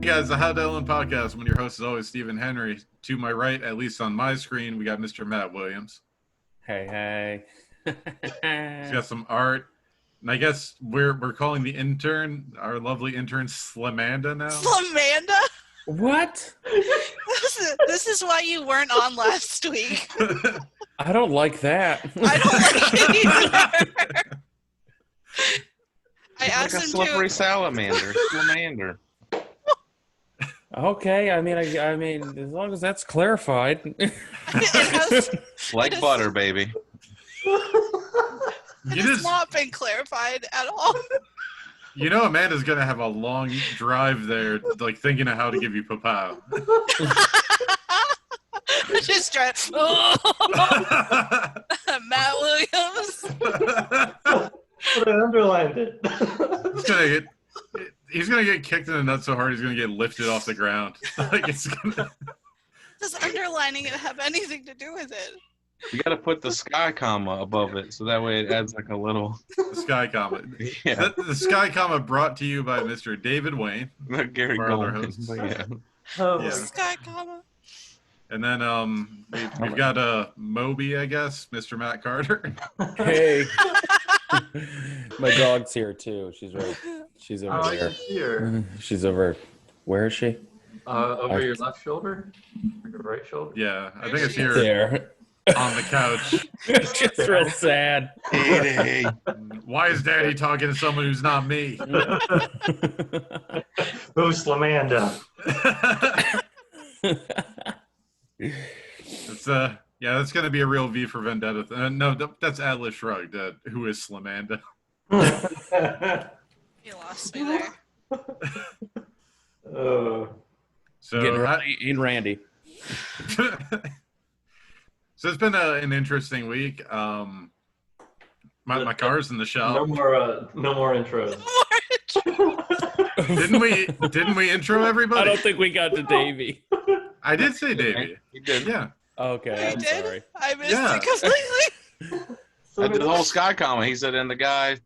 Hey guys, the How Dylan podcast. When your host is always Stephen Henry. To my right, at least on my screen, we got Mr. Matt Williams. Hey. He's got some art. And I guess we're calling the intern, our lovely intern, Slamanda now. Slamanda? What? This is why you weren't on last week. I don't like that. I don't like it either. I asked like a him slippery to. salamander. Okay, I mean, as long as that's clarified. Like butter, baby. It has not been clarified at all. You know Amanda's going to have a long drive there, like, thinking of how to give you papao. Just trying. Matt Williams. But I underlined it. He's gonna get kicked in the nuts so hard he's gonna get lifted off the ground. Like it's gonna. Does underlining it have anything to do with it? You got to put the sky comma above it, so that way it adds like a little. The sky comma. Yeah. The sky comma brought to you by Mr. David Wayne. Not Gary Our other Goldman. hosts. But yeah. Oh, Yeah. Sky comma. And then we've got Moby, I guess, Mr. Matt Carter. Hey. My dog's here too. She's over there. here. She's over. Where is she? Over your left shoulder? Or your right shoulder? Yeah, I think it's here There. on the couch. Just real sad. Hey. Why is Daddy talking to someone who's not me? Who's Slamanda? It's yeah, that's gonna be a real V for Vendetta. No, that's Atlas Shrugged. Who is Slamanda? You lost me there. So Getting Randy. So it's been an interesting week. My car's in the no shop. more intros. Didn't we intro everybody? I don't think we got to Davey. I did say Davey. You did. Yeah. Okay, I I'm did. sorry. I missed Yeah. it completely. I did the whole sky comma. He said, and the guy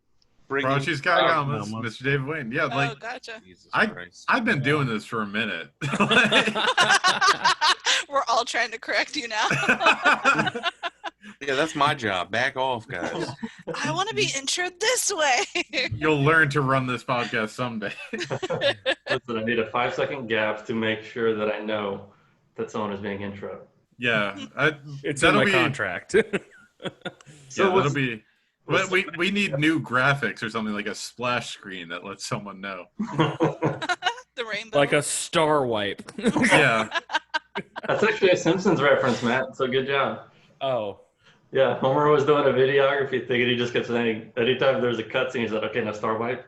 bringing. Bronchy Sky Gamas, Mr. David Wayne. Yeah, like Oh, gotcha. Jesus I- Christ. I've been doing this for a minute. We're all trying to correct you now. Yeah, that's my job. Back off, guys. I want to be introed this way. You'll learn to run this podcast someday. Listen, I need a 5-second gap to make sure that I know that someone is being intro. Yeah, It's in that'll my be contract. So Yeah, that'll what's- be. But we need new graphics or something, like a splash screen that lets someone know. The rainbow. Like a star wipe. Yeah. That's actually a Simpsons reference, Matt. So good job. Oh. Yeah, Homer was doing a videography thing, and he just kept saying, anytime there's a cutscene, he's like, okay, now star wipe.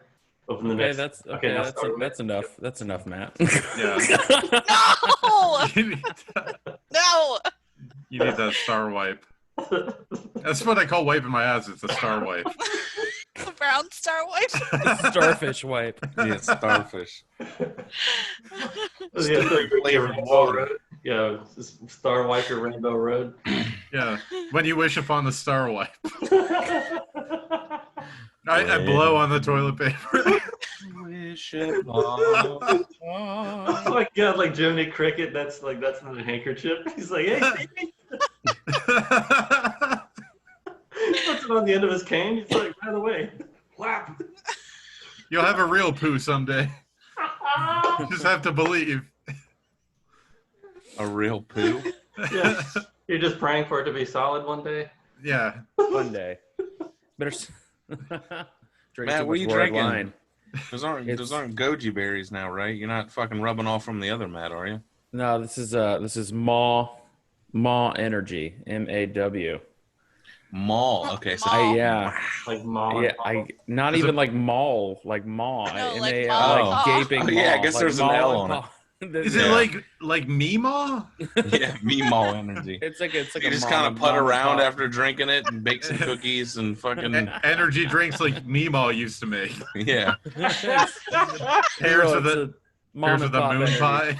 Open the Okay, next. that's now star wipe. that's enough. That's enough, Matt. Yeah. No! You need No! that star wipe. That's what I call wiping my ass. It's a star wipe. The brown star wipe. Starfish wipe. Yeah, starfish. Yeah, like Flavored Rainbow water. Road. Yeah, Star Wiper Rainbow Road. Yeah. When you wish upon the star wipe. I blow on the toilet paper. Wish upon- Oh my god, like Jiminy Cricket, that's not a handkerchief. He's like, hey, baby. He puts it on the end of his cane. He's like, by the way, whap. You'll have a real poo someday. You just have to believe. A real poo. Yeah. You're just praying for it to be solid one day. Yeah. One day. Better drink Matt, too what much are you red drinking? wine. Those aren't goji berries now, right? You're not fucking rubbing off from the other Matt, are you? No, this is Maw Energy, MAW. Mall. Okay, so Mall. Yeah, Like mom. yeah. Not Is even it- like mall, like maw. No, like M-A-L, maw. like gaping. Oh, yeah, I maw, guess like there's an maw L and on it. paw. Is Yeah. it like Meemaw? yeah, me mall energy. It's like You a just mom kind and- of put mom and around pop. after drinking it and bake some cookies and fucking Energy drinks like Meemaw used to make. yeah. Pairs of It's the a mom and pop moon energy. pie.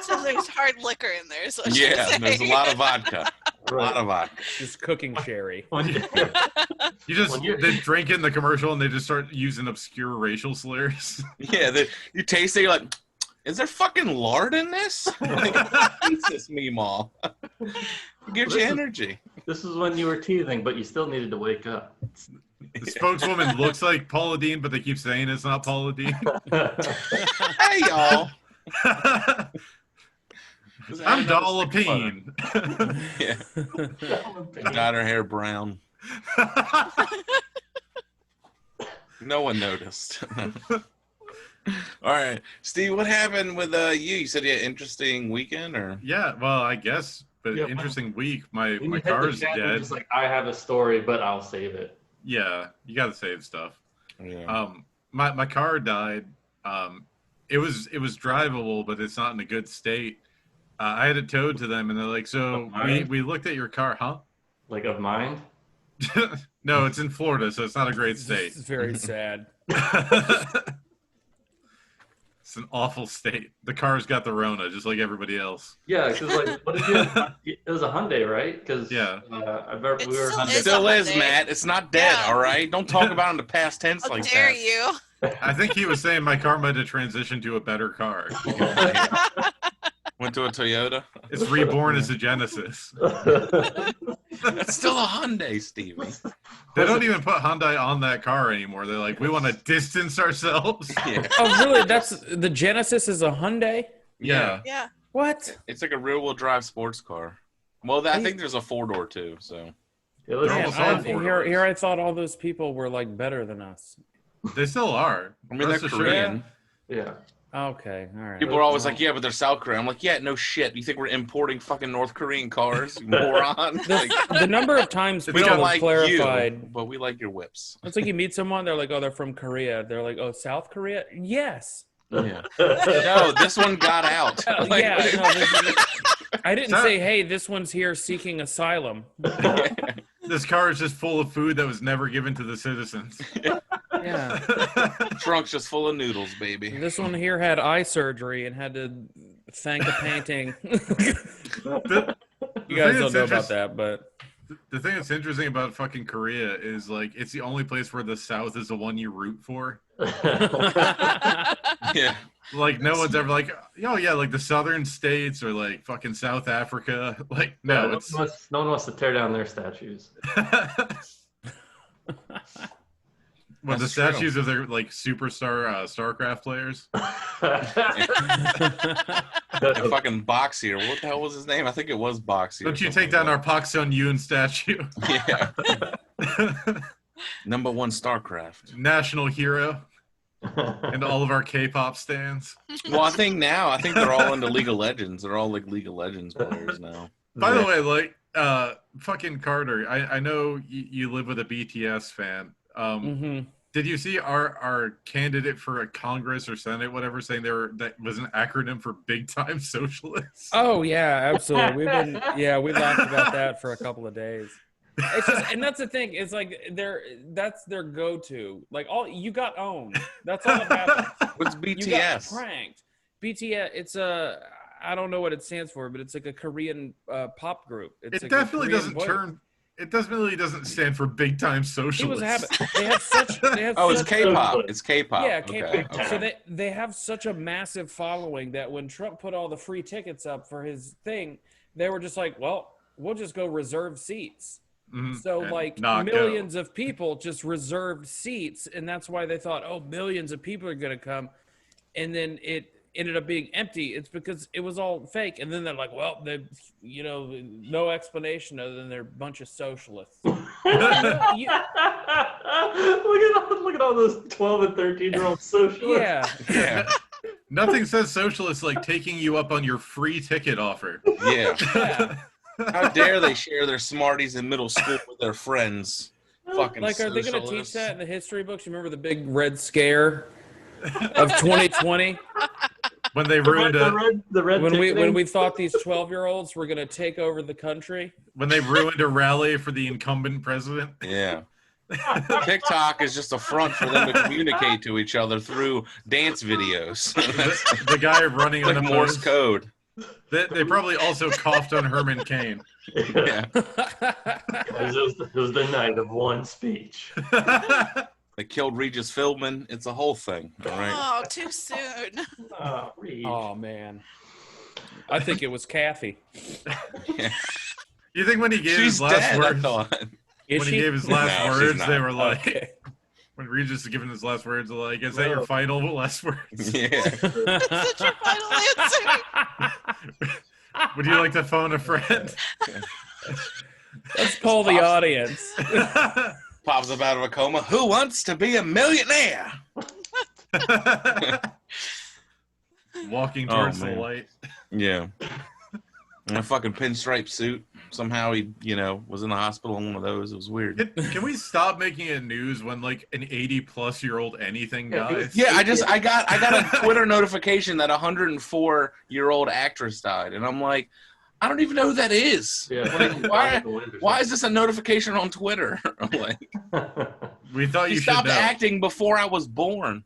So there's hard liquor in there. So Yeah, there's a lot of vodka. A lot of vodka. Just cooking sherry. When you- You just When you're- they drink it in the commercial and they just start using obscure racial slurs. Yeah, you taste it, you're like, Is there fucking lard in this? Like, what is this meemaw? It gives you energy. This is when you were teething, but you still needed to wake up. The spokeswoman looks like Paula Deen, but they keep saying it's not Paula Deen. Hey, y'all. I'm Dollapine. Yeah. Dyed her hair brown. No one noticed. All right, Steve, what happened with you? You said you had an interesting weekend, or? Yeah, well, I guess, but Yeah, interesting week. My When you hit the car's chat, you're dead. just like, I have a story, but I'll save it. Yeah, you got to save stuff. Yeah. My car died. It was drivable, but it's not in a good state. I had it towed to them, and they're like, "So we looked at your car, huh?" Like of mine? No, it's in Florida, so it's not a great state. It's very sad. It's an awful state. The car's got the Rona, just like everybody else. Yeah, because like, what did you? It was a Hyundai, right? Because Yeah. I bet It we were still Hyundai. is. Still is, Hyundai. Matt. It's not dead, Yeah. all right? Don't talk about it in the past tense How like dare that. you? I think he was saying my car might have transitioned to a better car. Went to a Toyota. It's reborn as a Genesis. It's still a Hyundai, Stevie. They don't even put Hyundai on that car anymore. They're like, we want to distance ourselves. Yeah. Oh, really? That's the Genesis is a Hyundai? Yeah. Yeah. What? It's like a rear-wheel drive sports car. Well, I think there's a 4-door too. So It was They're Man, almost all four doors. here I thought all those people were like better than us. They still are. I mean, they're Rest assured. Korean. yeah. Okay, all right. People are always like, "Yeah, but they're South Korean." I'm like, "Yeah, no shit. You think we're importing fucking North Korean cars, you moron?" Like, The number of times we people don't have like clarified. you, but we like your whips. It's like you meet someone, they're like, "Oh, they're from Korea." They're like, "Oh, South Korea?" Yes. Yeah. No, this one got out. Like, Yeah. No, I didn't That- say, "Hey, this one's here seeking asylum." This car is just full of food that was never given to the citizens. Yeah. Trunk's just full of noodles, baby. This one here had eye surgery and had to thank a painting. The You guys thing don't that's know about that, but The thing that's interesting about fucking Korea is like it's the only place where the South is the one you root for. Yeah. Like no one's ever like, oh yeah, like the southern states or like fucking South Africa. Like no, it's no one wants to tear down their statues. when the That's true. statues of their like superstar StarCraft players. And fucking Boxier. What the hell was his name? I think it was Boxier. Don't you take down our Pak Sun Yoon statue? Yeah. Number one StarCraft. National hero and all of our K-pop stands. Well, I think they're all into League of Legends. They're all like League of Legends players now. By the way, like fucking Carter, I know you live with a BTS fan. Mhm. Did you see our candidate for a Congress or Senate, whatever, saying that was an acronym for big time socialists? Oh yeah, absolutely. We laughed about that for a couple of days. It's just, and that's the thing. It's like that's their go-to. Like you got owned. That's all that matters. What's You got BTS? pranked. BTS. It's I don't know what it stands for, but it's like a Korean pop group. It's It like a definitely Korean doesn't boy- turn. It definitely doesn't stand for big time He was socialists. They have such. They have Oh, it's such K-pop. It's K-pop. Yeah, Okay, K-pop. okay. So they have such a massive following that when Trump put all the free tickets up for his thing, they were just like, well, we'll just go reserve seats. Mhm. So And like not go. millions of people just reserved seats, and that's why they thought, oh, millions of people are going to come, and then it ended up being empty. It's because it was all fake, and then they're like, well, no explanation other than they're a bunch of socialists. Look at all those 12 and 13-year-old socialists. Yeah. Yeah. Nothing says socialists like taking you up on your free ticket offer. Yeah. Yeah. How dare they share their Smarties in middle school with their friends? Fucking Like, are they going to teach socialists. that in the history books? You remember the big red scare of 2020 When they ruined the red when ticketing? we thought these 12-year-olds were going to take over the country? a rally for the incumbent president. Yeah. TikTok is just a front for them to communicate to each other through dance videos. That's The guy running like on the Morse code. They probably also coughed on Herman Cain. Yeah. It was the night of one speech. They killed Regis Philbin. It's a whole thing. All right. Oh, too soon. Oh, Reed. Oh man, I think it was Kathy. Yeah. You think when he gave She's his last dead. I words, thought. Is when she? he gave his last No, she's words, not. they were like, Okay. when Regis is giving his last words, they're like, is that your final last words? Yeah. That's such your final answer. Would you like to phone a friend? Let's call the audience. Pops up out of a coma. Who wants to be a millionaire? Walking Oh, towards the man. light. Yeah. In a fucking pinstripe suit. Somehow he, was in the hospital in one of those. It was weird. Can we stop making it news when like an 80-plus-year-old anything dies? Yeah, I got a Twitter notification that a 104-year-old actress died, and I'm like, I don't even know who that is. Yeah. Like, why is this a notification on Twitter? I'm like, We thought she you should stopped know. acting before I was born.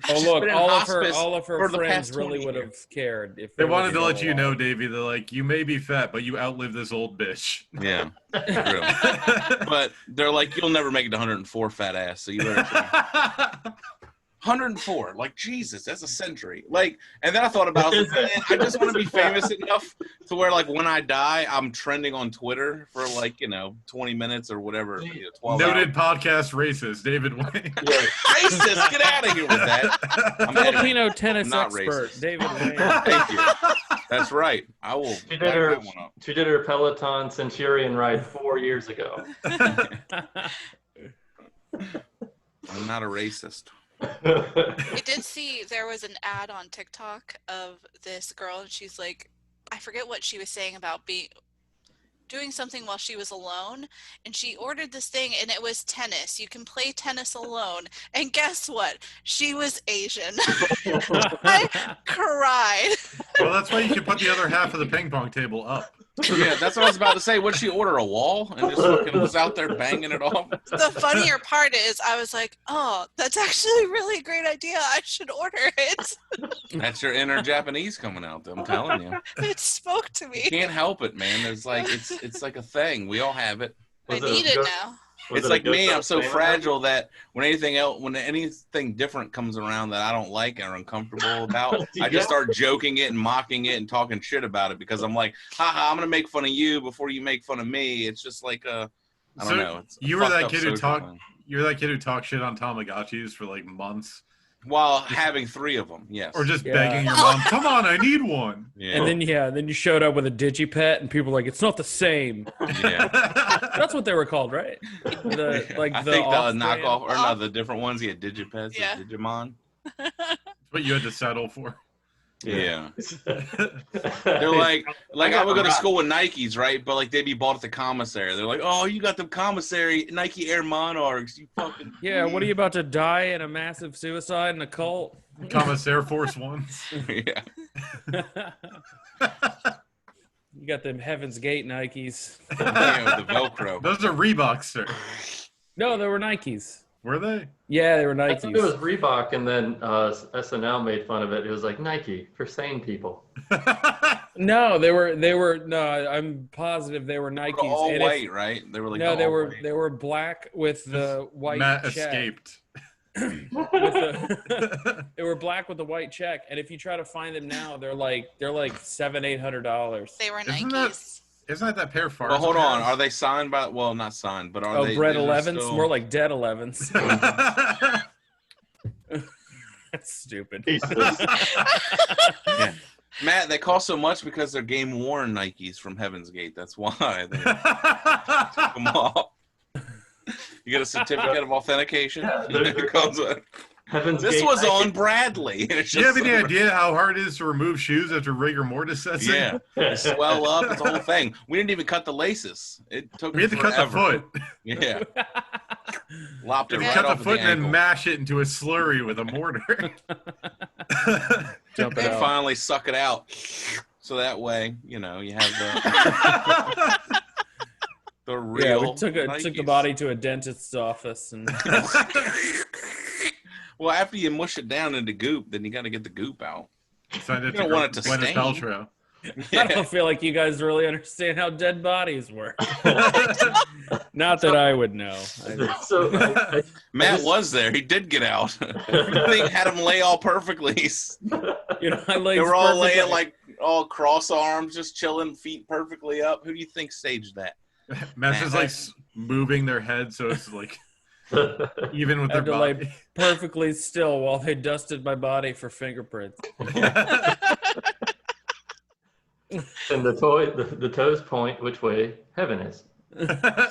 Oh She's look, been in all hospice of her for the friends past really 20 would have years. cared if They were wanted to still let you know, alive. Davey. They're like, you may be fat, but you outlived this old bitch. Yeah, true. But they're like, you'll never make it to 104, fat ass. So you better. 104, like Jesus, that's a century. Like, and then I thought about, I was like, man, I just want to be famous enough to where, like, when I die, I'm trending on Twitter for 20 minutes or whatever. 12 Noted hours. podcast racist, David Wayne. Yeah. Racist, get out of here with that. I'm Filipino tennis not expert racist. David Wayne. Thank you. That's right. I will. She back did her. that one up. She did her Peloton Centurion ride 4 years ago. I'm not a racist. I did see there was an ad on TikTok of this girl, and she's like, I forget what she was saying about doing something while she was alone, and she ordered this thing, and it was tennis. You can play tennis alone, and guess what? She was Asian. I cried. Well, that's why you can put the other half of the ping pong table up. Yeah, that's what I was about to say. Would she order a wall and just fucking was out there banging it off? The funnier part is I was like, oh, that's actually a really great idea. I should order it. That's your inner Japanese coming out. I'm telling you. It spoke to me. You can't help it, man. It's like it's like a thing. We all have it. I need it now. It's like me. I'm so fragile that when anything different comes around that I don't like or uncomfortable about, I just start joking it and mocking it and talking shit about it because I'm like, haha, I'm gonna make fun of you before you make fun of me. It's just like I don't know. It's a you were fucked that up kid who social talked. thing. You're that kid who talked shit on Tamagotchis for like months, While having 3 of them, yes. or just Yeah. begging your mom, "Come on, I need one." Yeah. And then you showed up with a digipet, and people were like, "It's not the same." Yeah. That's what they were called, right? I think the off-brand- knockoff or no, the different ones. Yeah, Digipets, Yeah. and Digimon. What you had to settle for. Yeah. They're like I would go to school with Nikes, right? But like they'd be bought at the commissary. They're like, oh, you got the commissary Nike Air Monarchs. You fucking Yeah, what are you about to die in a massive suicide in a cult? Commissar Force Ones. yeah. You got them Heaven's Gate Nikes. Yeah, with the Velcro. Those are Reeboks, sir. No, they were Nikes. Were they? Yeah, they were I think it was Nikes. Reebok, and then SNL made fun of it. It was like Nike for sane people. No, they were. No, I'm positive they were Nikes. All And if- white, right? They were like no, all white. they were black with the white Matt check. escaped. With the, they were black with the white check, and if you try to find them now, they're like $700-800. They were Isn't that- Nikes. Isn't that pair of Well, hold on. Are they signed by? Well, not signed, but are they? Bread they're 11s, still- more like dead 11s. That's stupid. Yeah. Matt, they cost so much because they're game worn Nikes from Heaven's Gate. That's why they took them off. You get a certificate of authentication. Yeah, It comes with- Heaven's this Gate was Nike. on Bradley. It's Do you have just- any idea how hard it is to remove shoes after rigor mortis sets in? Yeah, they swell up. It's a whole thing. We didn't even cut the laces. It took. We had to cut the forever. foot. Yeah, lopped it We right cut off the foot of the and then ankle. mash it into a slurry with a mortar. Jump it And out. finally suck it out, so that way you have the real. Yeah, we took the Nikes. body to a dentist's office, and Well, after you mush it down into goop, then you got to get the goop out. Signed it You don't to want it to Gwyneth stain. Paltrow. I don't feel like you guys really understand how dead bodies work. Not that I would know. So Matt was there. He did get out. They had him lay all perfectly. They were all laying like all cross arms, just chilling, feet perfectly up. Who do you think staged that? Matt's just like moving their head so it's like even with their to body. lay perfectly still while they dusted my body for fingerprints. And the toes point which way heaven is.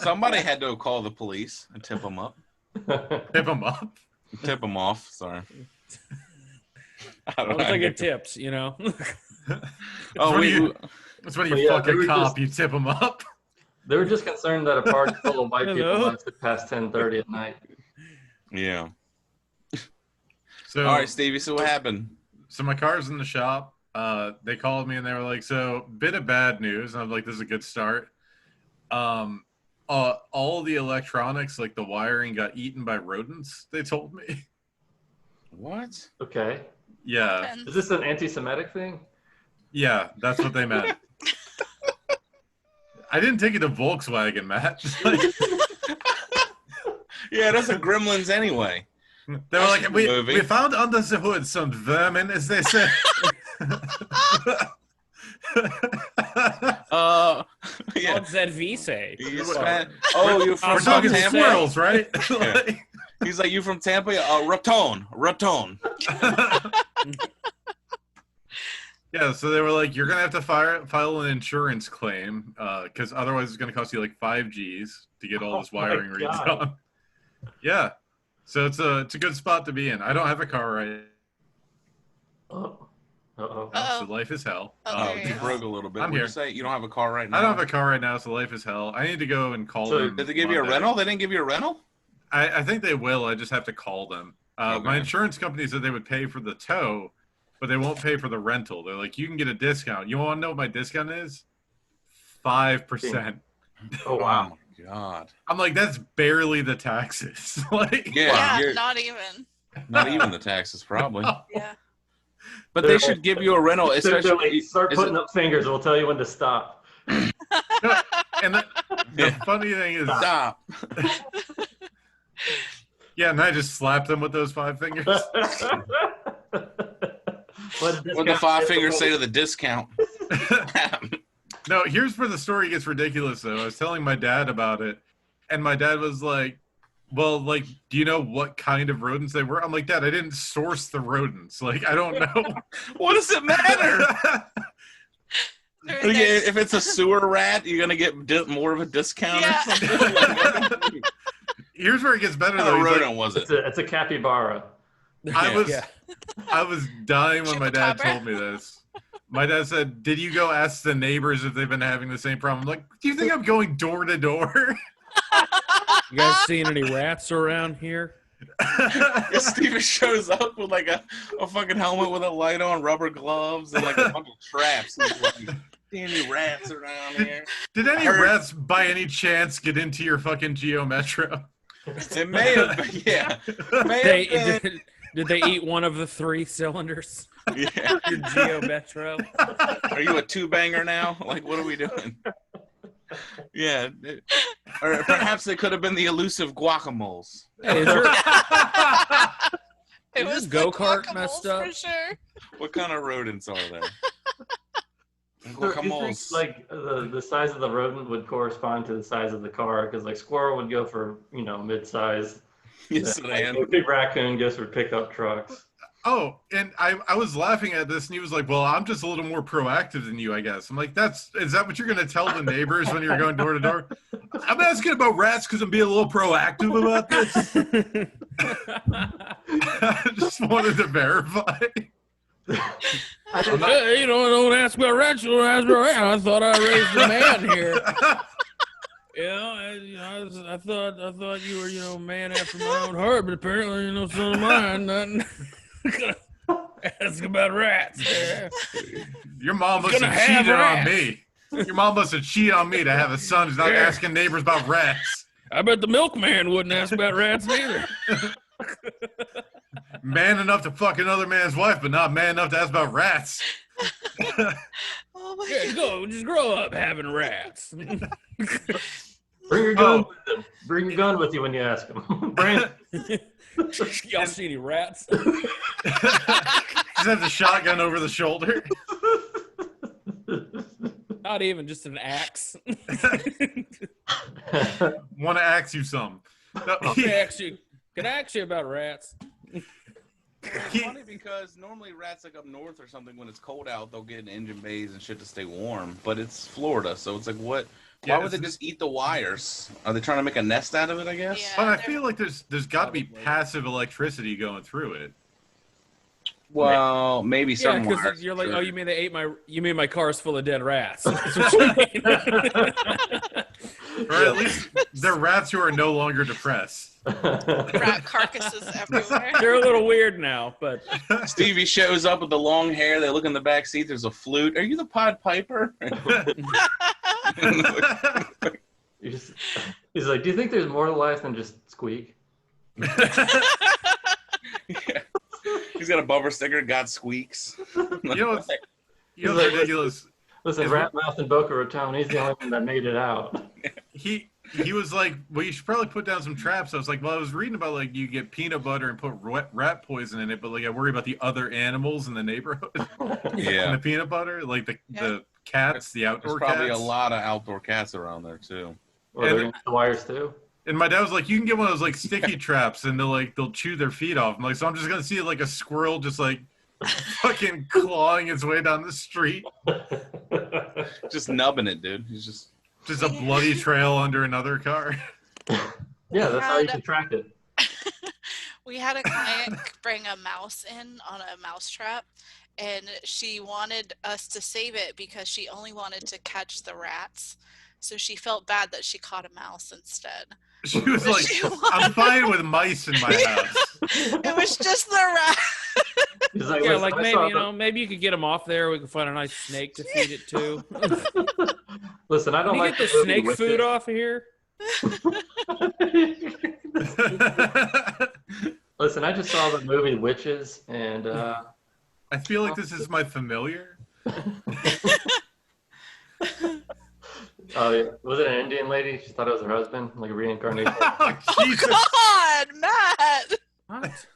Somebody had to call the police and tip them up. Tip them up. Tip them off. Sorry. I don't think it tips, Oh, that's when you fuck a cop. You tip them up. They were just concerned that a party full of white people lasted past 10:30 at night. Yeah. So, all right, Stevie. So what happened? So my car's in the shop. They called me and they were like, "So, bit of bad news." And I'm like, "This is a good start." All the electronics, like the wiring, got eaten by rodents. They told me. What? Okay. Yeah. Is this an anti-Semitic thing? Yeah, that's what they meant. I didn't take it to Volkswagen, Matt. Yeah, that's a Gremlins anyway. They were like, we found under the hood some vermin, as they say. Yeah. What's that V say? You're from We're talking Tampa? squirrels, right? Yeah. He's like, you from Tampa? Raton. Yeah, so they were like, you're gonna have to file an insurance claim, because otherwise it's gonna cost you like 5 G's to get all this wiring redone. Yeah, so it's a good spot to be in. I don't have a car right. So life is hell. You broke a little bit. I'm What'd here. you say? You don't have a car right now? I don't have a car right now, so life is hell. I need to go and call them. Did they give you a rental? They didn't give you a rental? I think they will. I just have to call them. Okay. My insurance company said they would pay for the tow, but they won't pay for the rental. They're like, you can get a discount. You want to know what my discount is? 5%. Oh, wow. Oh, my God. I'm like, that's barely the taxes. Like, Yeah, not even. Not even the taxes, probably. Yeah. But they should give you a rental, especially. Start putting up fingers. We'll tell you when to stop. And the funny thing is, Stop. Yeah, and I just slapped them with those 5 fingers. What the 5 fingers say to the discount? No, here's where the story gets ridiculous, though. I was telling my dad about it, and my dad was like, well, like, do you know what kind of rodents they were? I'm like, Dad, I didn't source the rodents. Like, I don't know. What does it matter? If it's a sewer rat, you're going to get more of a discount or something? Here's where it gets better, What though. kind of rodent was it? It's a capybara. I was dying when my dad told me this. My dad said, did you go ask the neighbors if they've been having the same problem? I'm like, do you think I'm going door to door? You guys seen any rats around here? Steven shows up with like a fucking helmet with a light on, rubber gloves, and like a bunch of traps. He's like, see any rats around here? Did any rats by any chance get into your fucking Geo Metro? It may have been, yeah. Did they eat one of the 3 cylinders? Yeah. Your Geo Metro. Are you a 2-banger now? Like, what are we doing? Yeah. Or perhaps they could have been the elusive guacamoles. Hey, It was go-kart messed up? for sure. What kind of rodents are they? You think, Guacamoles. like the size of the rodent would correspond to the size of the car, because like squirrel would go for mid-size. Yes, man. A big raccoon goes for pickup trucks. Oh, and I was laughing at this, and he was like, well, I'm just a little more proactive than you, I guess. I'm like, is that what you're going to tell the neighbors when you're going door to door? I'm asking about rats because I'm being a little proactive about this. I just wanted to verify. Hey, don't ask about rats, don't ask about rats. I thought I raised a man here. I thought you were, a man after my own heart, but apparently, son of mine, nothing. Ask about rats. Yeah. Your mom must have cheated on me. Your mom must have cheated on me to have a son who's not asking neighbors about rats. I bet the milkman wouldn't ask about rats neither. Man enough to fuck another man's wife, but not man enough to ask about rats. Oh my Yeah, just grow up having rats. Bring your gun with him. Bring your gun with you when you ask him. Brandon. Y'all see any rats? Just have the shotgun over the shoulder. Not even just an axe. Want to ask you some? No, Can I ask you about rats? It's funny because normally rats like up north or something, when it's cold out, they'll get in engine bays and shit to stay warm. But it's Florida, so it's like, what? Why would they just eat the wires? Are they trying to make a nest out of it, I guess? Yeah, But I feel like there's got to be passive electricity going through it. Well, maybe Yeah, some wires. because you're like, sure. oh, you mean my car's full of dead rats? That's what you mean. Or at least they're rats who are no longer depressed. rat carcasses everywhere. They're a little weird now, but Stevie shows up with the long hair. They look in the back seat. There's a flute. Are you the Pied Piper? He's like, do you think there's more to life than just squeak? Yeah. He's got a bumper sticker. God squeaks. You know what's ridiculous? Listen, Ratmouth and Boca Raton, he's the only one that made it out. He was like, well, you should probably put down some traps. I was like, well, I was reading about like you get peanut butter and put rat poison in it, but like I worry about the other animals in the neighborhood. Yeah. And the peanut butter, like the cats, the outdoor There's probably cats. a lot of outdoor cats around there too. Or they're gonna the wires too. And my dad was like, you can get one of those like sticky traps and they'll chew their feet off. I'm like, so I'm just gonna see like a squirrel just like fucking clawing its way down the street. Just nubbing it, dude. He's just a bloody trail under another car. Yeah, that's how you can track it. We had a client bring a mouse in on a mouse trap, and she wanted us to save it because she only wanted to catch the rats. So she felt bad that she caught a mouse instead. She was like, I'm fine with mice in my house. It was just the rat. He's like, yeah, listen, like I maybe saw maybe you could get them off there. We can find a nice snake to feed it to. Listen, I Can don't you like get the movie snake Witches. food off of here? Listen, I just saw the movie Witches, and I feel like this is my familiar. oh yeah, was it an Indian lady? She thought it was her husband, like a reincarnation. Oh, Jesus. God, Matt. What?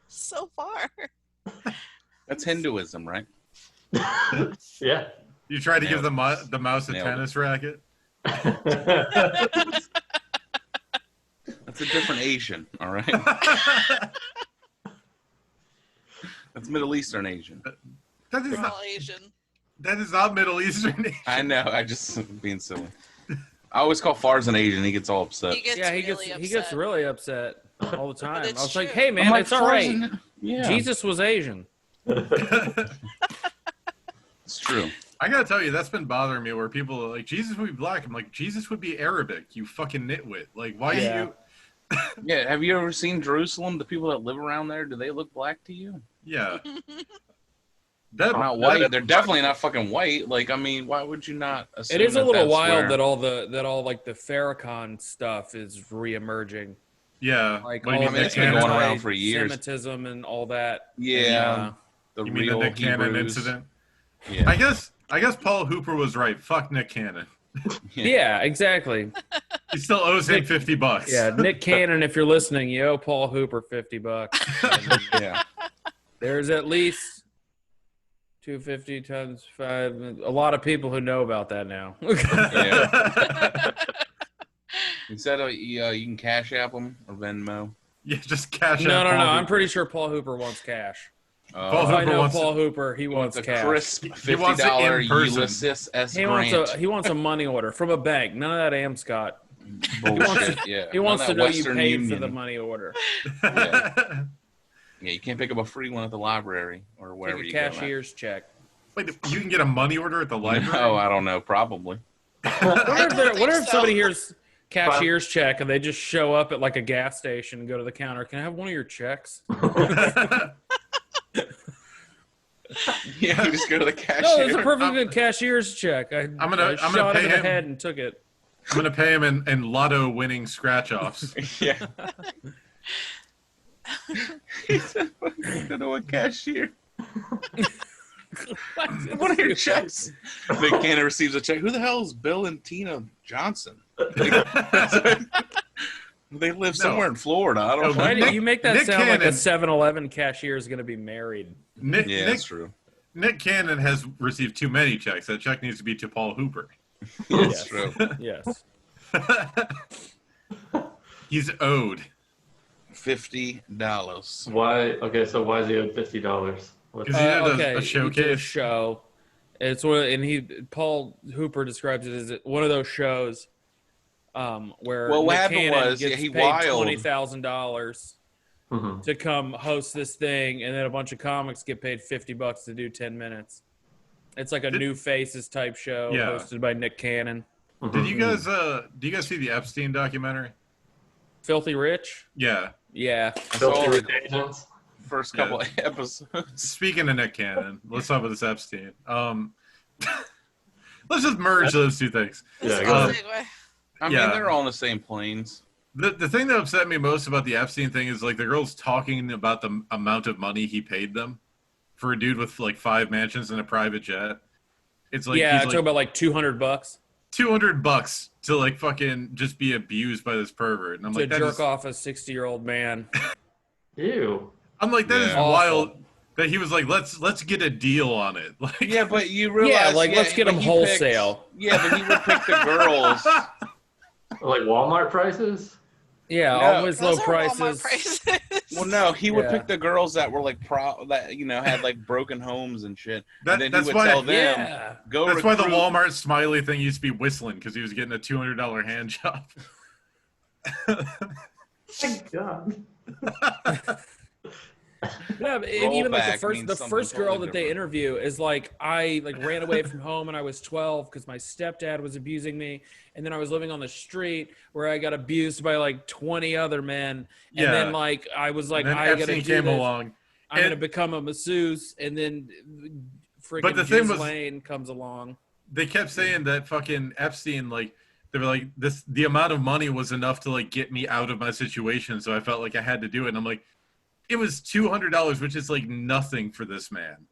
So far. that's Hinduism, right? Yeah. You tried to give Nailed the mouse a Nailed it. tennis racket? That's a different Asian, all right? That's Middle Eastern Asian. That is We're not, all Asian. that is not Middle Eastern. I know. I just being silly. I always call Farzan Asian. He gets all upset. He gets Yeah, he really gets upset. he gets really upset all the time. I it's was like, true. hey man, I'm like, it's all right. Farzan- Yeah, Jesus was Asian. it's true. I gotta tell you, that's been bothering me. Where people are like, Jesus would be black. I'm like, Jesus would be Arabic. You fucking nitwit. Like, why Yeah. you? Yeah, have you ever seen Jerusalem? The people that live around there, do they look black to you? Yeah. They're not white. They're definitely not fucking white. Like, I mean, why would you not assume It is a that little that's wild where- that all like the Farrakhan stuff is reemerging. Yeah. Like What do all you mean, the it's been going around for anti-Semitism and all that. Yeah, the You mean the real Nick Cannon Hebrews. incident? Yeah. I guess Paul Hooper was right. Fuck Nick Cannon. Yeah, exactly. He still owes him $50. Yeah, Nick Cannon, if you're listening, you owe Paul Hooper $50. And Yeah. there's at least 250 times 5. A lot of people who know about that now. Yeah. Instead of you can Cash App them or Venmo. Yeah, just cash No, out no, Paul no. Hooper. I'm pretty sure Paul Hooper wants cash. Paul If I Hooper know wants Paul Hooper, he wants a cash. crisp He wants it $50 in person. Ulysses S. He Grant. wants a money order from a bank. None of that Amscot. Bullshit. Yeah. He wants to None know of that you Western paid Union. for the money order. Yeah, you can't pick up a free one at the library or wherever Take a you go. at. cashier's check. Wait, you can get a money order at the library? Oh, I don't know. Probably. What if so. somebody hears cashier's check and they just show up at like a gas station and go to the counter? Can I have one of your checks? Yeah, you just go to the cashier. No, it's a perfect good cashier's check. I gonna shot pay him in the him. head and took it. I'm going to pay him in lotto winning scratch offs. Yeah. He said, "I don't know what cashier." What? One of your checks. Nick Cannon receives a check. Who the hell is Bill and Tina Johnson? They live somewhere in Florida. I don't know. Why do you make that Nick sound like a Cannon- 7-Eleven cashier is going to be married? Yeah, that's true. Nick Cannon has received too many checks. That check needs to be to Paul Hooper. That's true. Yes. He's owed $50. Why? Okay, so why is he owed $50? because he did Okay, a he did a showcase. show. It's one, and Paul Hooper describes it as one of those shows where Well, what Nick happened Cannon was, gets he paid wiled. $20,000 Mhm. to come host this thing, and then a bunch of comics get paid $50 to do 10 minutes. It's like a New Faces type show Yeah. hosted by Nick Cannon. Did you guys see the Epstein documentary? Filthy Rich? Yeah. Yeah. I saw Filthy the Rich Asians? first couple of episodes. Speaking of Nick Cannon, let's talk about this Epstein. Let's just merge those two things. Yeah, This go is ahead. a segue. I mean, Yeah. they're all on the same planes. The thing that upset me most about the Epstein thing is like the girls talking about the amount of money he paid them for a dude with like 5 mansions and a private jet. It's like yeah, he's talking like about like $200 $200 to like fucking just be abused by this pervert, and I'm to like, that jerk is, off a 60-year-old man. Ew. I'm like, that is Yeah. wild. Awful. That he was like, let's get a deal on it. Like, Yeah, but you realize, let's get but them he wholesale. But he would pick the girls. Like Walmart prices? Yeah, No. always low Those are Walmart prices. prices. Well, no, he would Yeah. pick the girls that were like that had like broken homes and shit. That- and then that's he would why- tell them, Yeah. go that's why the recruit- Walmart smiley thing used to be whistling because he was getting a $200 hand job. Thank God. Yeah, but Roll even like back the means first something girl totally that they different. interview is like, I like ran away from home when I was 12 because my stepdad was abusing me, and then I was living on the street where I got abused by like 20 other men, and Yeah. then like I was like, And then I gotta Epstein do came this. along. I'm And- gonna become a masseuse, and then freaking But the thing was- Ghislaine comes along. They kept saying that fucking Epstein, like, they were like, the amount of money was enough to like get me out of my situation, so I felt like I had to do it. And I'm like, it was $200, which is like nothing for this man.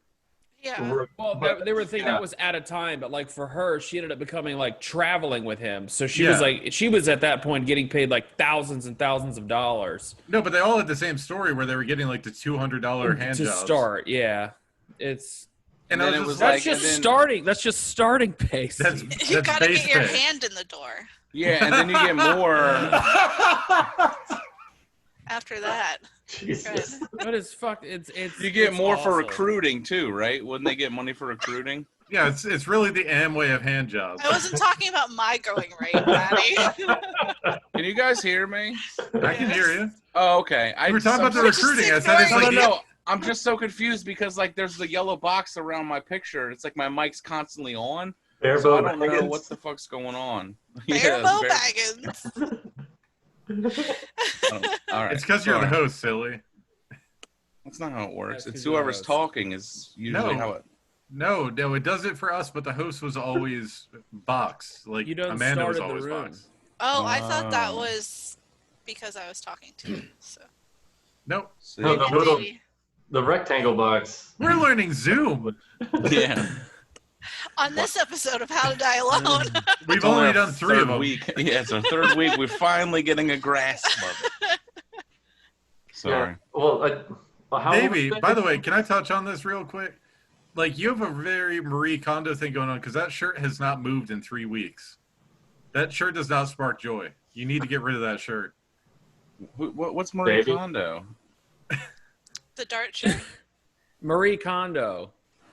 Yeah. Well, But- they were thinking yeah. that was at a time, but like for her, she ended up becoming like traveling with him. So she Yeah. she was at that point getting paid like thousands and thousands of dollars No, but they all had the same story where they were getting like the $200 hand to jobs. start. Yeah, it's And And I then was it just was that's like, like- just and then- starting. That's just starting pace. that's You gotta base get your pay. hand in the door Yeah, and then you get more. after that. Jesus. But it's fucked. It's You get it's more for awful. recruiting too, right? Wouldn't they get money for recruiting? Yeah, it's really the Amway of hand jobs. I wasn't talking about my going rate, Maddie. Can you guys hear me? I can hear you. Oh, okay. We were talking about the We're just recruiting. I said it's ignoring like No, you. no. I'm just so confused because like there's the yellow box around my picture. It's like my mic's constantly on, so I don't know what the fuck's going on. Bare it's Mo very- Baggins. All right. It's because you're the sorry. host, silly. That's not how it works. That's It's 'cause you're the whoever's host. talking is usually No. how it. No, it does it for us, but the host was always Box. Like You done Amanda was started the always room. Box. Oh, I thought that Oh. was because I was talking to you. So. Nope. See? No, the little- Maybe. The rectangle box. We're learning Zoom. Yeah. On this episode of How to Die Alone. We've It's only our done 3 third of them. week. Yeah, it's our third week. We're finally getting a grasp of it. Sorry. Yeah. Well, how old Davey, was by the Davey? way, can I touch on this real quick? Like, you have a very Marie Kondo thing going on because that shirt has not moved in 3 weeks. That shirt does not spark joy. You need to get rid of that shirt. What's Marie Baby. Kondo? The dart shirt. Marie Kondo.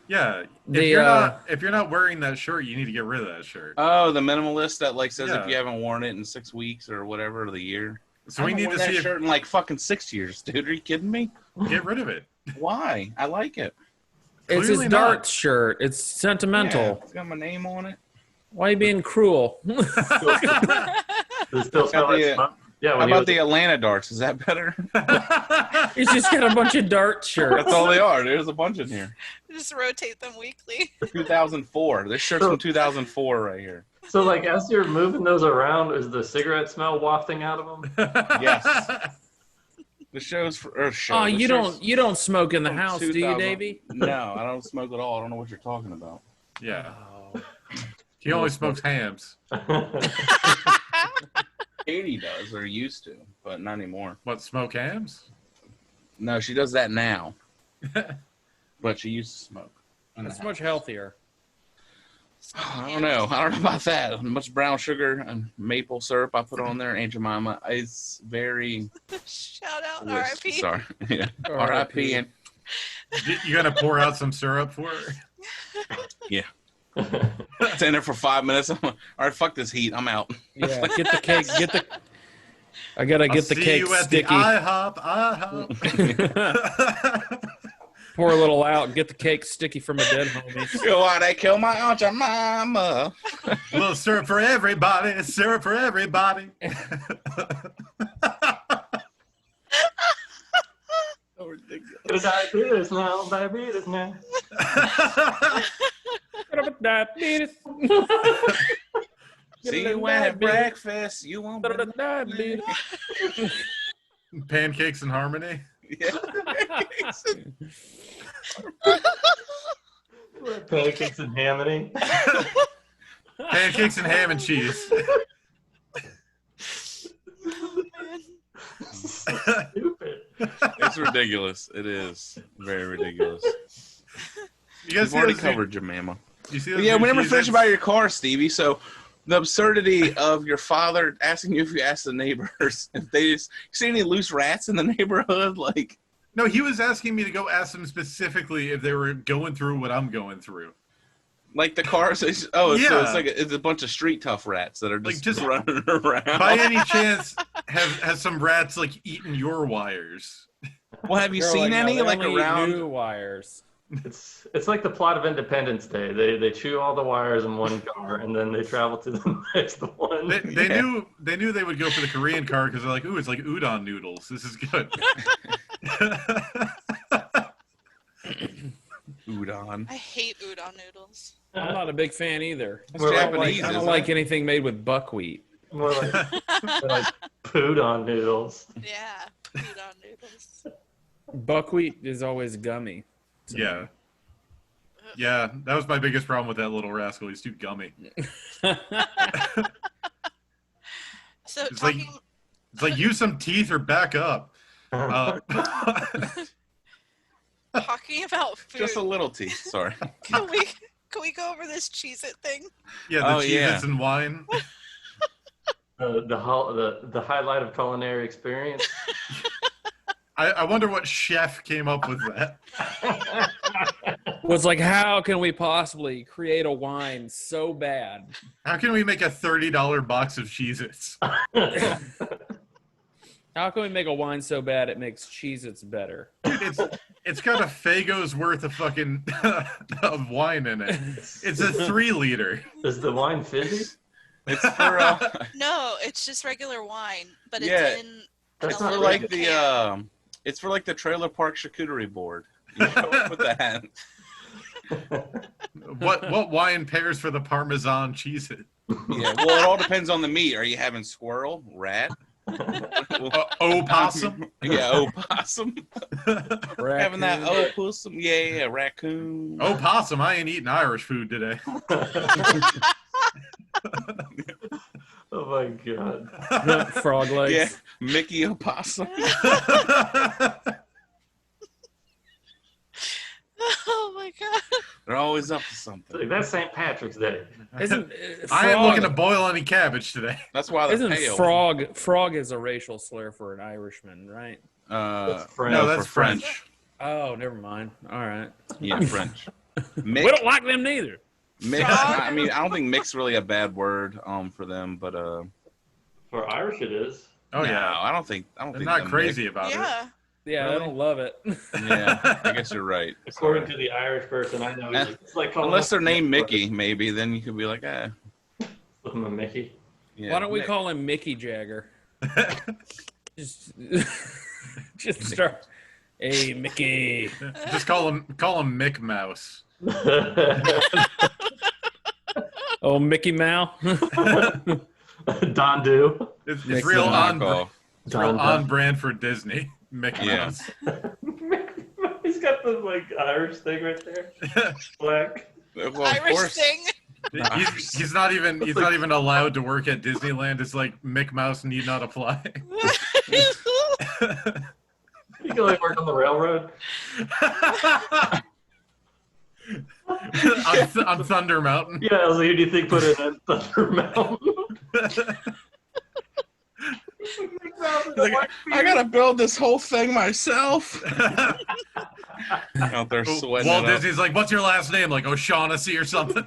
Yeah, The, if you're not wearing that shirt, you need to get rid of that shirt. Oh, the minimalist that like says Yeah. if you haven't worn it in 6 weeks or whatever of the year. So I we haven't need worn to that see if shirt in like fucking 6 years, dude. Are you kidding me? get rid of it. Why? I like it. It's Clearly his not. darts shirt. It's sentimental. Yeah, it's got my name on it. Why are you being cruel? Does it still smell like the- smoke? Yeah, How when he about was the Atlanta darts? Is that better? He's just got a bunch of dart shirts. That's all they are. There's a bunch in here. Just rotate them weekly. 2004. This shirt's from 2004 right here. So, like, as you're moving those around, is the cigarette smell wafting out of them? Yes. The show's for or show. Oh, the you show's don't smoke in the from house, do you, 2000. Davey? No, I don't smoke at all. I don't know what you're talking about. Yeah. Oh. He only smokes hams. Katie does, or used to, but not anymore. What, smoke hams? No, she does that now. But she used to smoke. It's much healthier. I don't know. I don't know about that. Much brown sugar and maple syrup I put on there, Aunt Jemima. It's very. Shout out delicious. RIP. Sorry. Yeah. R.I.P. And You gonna pour out some syrup for her? it's in there for 5 minutes. I'm like, all right, fuck this heat. I'm out. Yeah, get the cake. I gotta get the See cake you at sticky. the IHOP. Pour a little out and get the cake sticky from a dead homies. You know why they kill my Aunt Jemima? A little syrup for everybody. Syrup for everybody. So ridiculous. Diabetes now. Diabetes now. Diabetes. See you at breakfast. You won't. Diabetes. Pancakes in harmony. Yeah. Pancakes and hamony. Pancakes and ham and cheese. Stupid. It's ridiculous. It is very ridiculous. You guys We've see already those covered Jemima. You see But those yeah, new we never finished Cheez-Its? about your car, Stevie. So the absurdity of your father asking you if you asked the neighbors if they just see any loose rats in the neighborhood, like. No, he was asking me to go ask them specifically if they were going through what I'm going through. Like the cars, so Yeah. it's like it's a bunch of street tough rats that are Like, just just running around. By any chance, has some rats like eaten your wires? Well, have you They're seen no, any they like only eat around? new wires? It's like the plot of Independence Day. They chew all the wires in one car and then they travel to the next one. They Yeah. knew they would go for the Korean car because they're like, ooh, it's like udon noodles. This is good. Udon. I hate udon noodles. I'm not a big fan either. That's We're like- Japanese. I don't isn't like it? anything made with buckwheat. More like food on noodles. Yeah, udon noodles. Buckwheat is always gummy. to Yeah. me. Yeah, that was my biggest problem with that little rascal. He's too gummy. So It's like- talking It's like use some teeth or back up. talking about food, Just a little teeth. Sorry. can we go over this Cheez-It thing? Yeah, the Oh, Cheez-Its yeah. and wine. The highlight of culinary experience. I wonder what chef came up with that. Was like, how can we possibly create a wine so bad? How can we make a $30 box of Cheez-Its? How can we make a wine so bad it makes Cheez-Its better? Dude, it's got a Fago's worth of fucking of wine in it. It's a 3-liter. Is the wine fizzy? It's for No, it's just regular wine, but it's Yeah. in That's it's an for not aluminum like can. the it's for like the trailer park charcuterie board. You show up with that. What wine pairs for the Parmesan Cheez-It? Yeah. Well, it all depends on the meat. Are you having squirrel, rat? Opossum? Yeah, opossum. Having that opossum. Yeah, raccoon. Opossum. I ain't eating Irish food today. Oh my god. Frog legs. Yeah, Mickey opossum. Oh my god. They're always up to something. Like, that's St. Patrick's Day. Isn't I ain't looking to frog, boil any cabbage today. That's why they're isn't pale. frog is a racial slur for an Irishman, right? French. No, that's French. Oh, never mind. All right. Yeah, French. We Mick, don't like them neither. mix. I mean, I don't think mix really a bad word for them, but For Irish it is. Oh no, yeah, I don't think they're them not crazy about it. Yeah. Yeah, Really? I don't love it. Yeah, I guess you're right. According to the Irish person I know, it's like calling Unless us- they're named Mickey, maybe then you could be like, I'm a Mickey. yeah. Why don't we Mick. call him Mickey Jagger? just start. Hey, Mickey. Just call him Mick Mouse. Oh, Mickey Mouse. Don Do. It's Mix real it on knockoff? it's real Don on brand for Disney. Mickey Yeah. Mouse. He's got the like Irish thing right there. Black. Well, of Irish course. thing. He's not even allowed to work at Disneyland. It's like Mick Mouse need not apply. You can like work on the railroad. on Thunder Mountain. Yeah, I was like, who do you think put it in Thunder Mountain? He's like, I gotta build this whole thing myself. Out there sweating. Walt it up. Disney's like, what's your last name? Like O'Shaughnessy or something.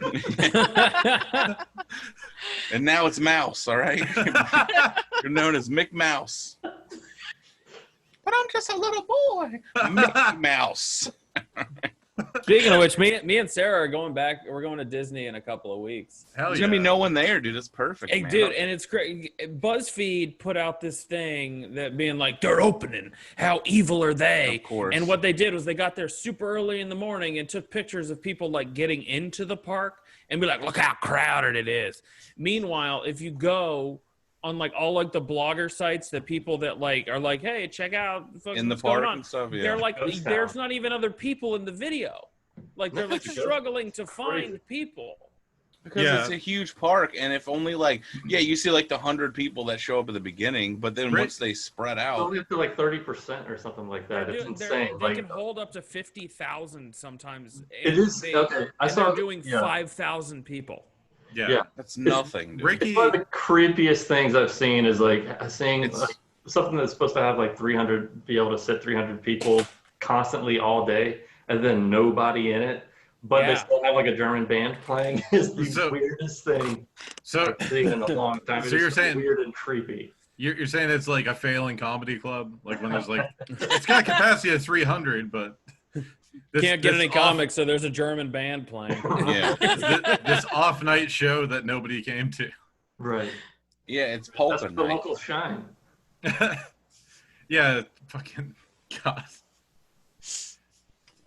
And now it's Mouse, all right? You're known as Mick Mouse. But I'm just a little boy. Mickey Mouse. Speaking of which, me and Sarah are going back. We're going to Disney in a couple of weeks. Hell There's yeah. gonna be no one there, dude. It's perfect. Hey, man. dude, and it's great. BuzzFeed put out this thing that being like, they're opening. How evil are they? Of course. And what they did was they got there super early in the morning and took pictures of people like getting into the park and be like, look how crowded it is. Meanwhile, if you go on like all like the blogger sites, that people that like are like, hey, check out in the what's going park on. and stuff. Yeah. They're like, Ghost there's town. not even other people in the video. Like they're like struggling to find people. Because Yeah. it's a huge park, and if only like you see like the 100 people that show up at the beginning, but then Right. once they spread It's out, only up to like 30% or something like that. It's insane. They Like can hold up to 50,000 sometimes. it and is okay. I saw they're doing yeah. 5,000 people. Yeah. that's nothing. Dude. Ricky. One of the creepiest things I've seen is like seeing It's- like, something that's supposed to have like 300, be able to sit 300 people constantly all day, and then nobody in it, but they Yeah. still have like a German band playing. Is the So- weirdest thing So I've seen in a long time. So It is you're saying- weird and creepy. you're saying it's like a failing comedy club? Like when there's like, it's got a capacity of 300, but Can't get any off- comics, so there's a German band playing. Yeah, this off night show that nobody came to. Right. yeah, it's That's Polka the night. local shine. Yeah, fucking God.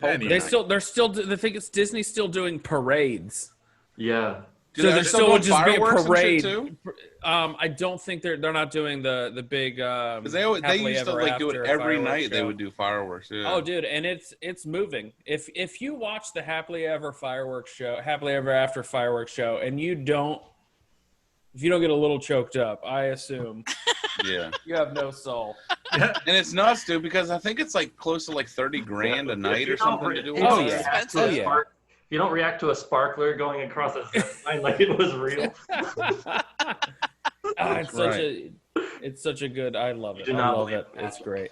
Polka Anyway. They're still. The thing is, Disney's still doing parades. Yeah. Dude, So are there's they still doing just be a fireworks and shit, parade. too? I don't think they're not doing the big. Because they used to like do it every night. They would do fireworks. Yeah. Oh, dude, and it's moving. If you watch the Happily Ever After fireworks show, and if you don't get a little choked up, I assume Yeah. you have no soul. And it's nuts, dude, because I think it's like close to like 30 grand a night or something to do with Oh, it. yeah. Expensive. Oh, yeah. You don't react to a sparkler going across a zip line like it was real. It's such a good. I love it. Do I not love believe it. that. It's great.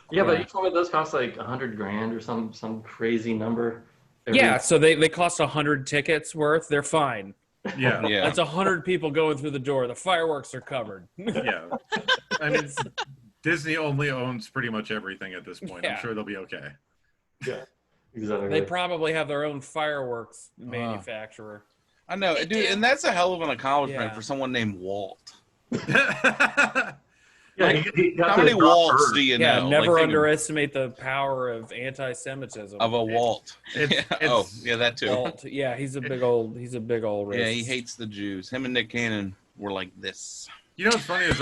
Yeah, but you told me those cost like 100 grand or some crazy number. Yeah, so they cost 100 tickets worth. They're fine. Yeah. Yeah. That's 100 people going through the door. The fireworks are covered. Yeah. I mean, Disney only owns pretty much everything at this point. Yeah. I'm sure they'll be okay. Yeah, exactly. They probably have their own fireworks manufacturer. I know, They dude, do. and that's a hell of an accomplishment Yeah. for someone named Walt. yeah, he got How to many drop Walt's bird. do you Yeah, know? never Like, think underestimate the power of anti-Semitism. of a Walt. It's- Oh, yeah, that too. Walt, yeah, he's a big old racist. Yeah, he hates the Jews. Him and Nick Cannon were like this. You know what's funny is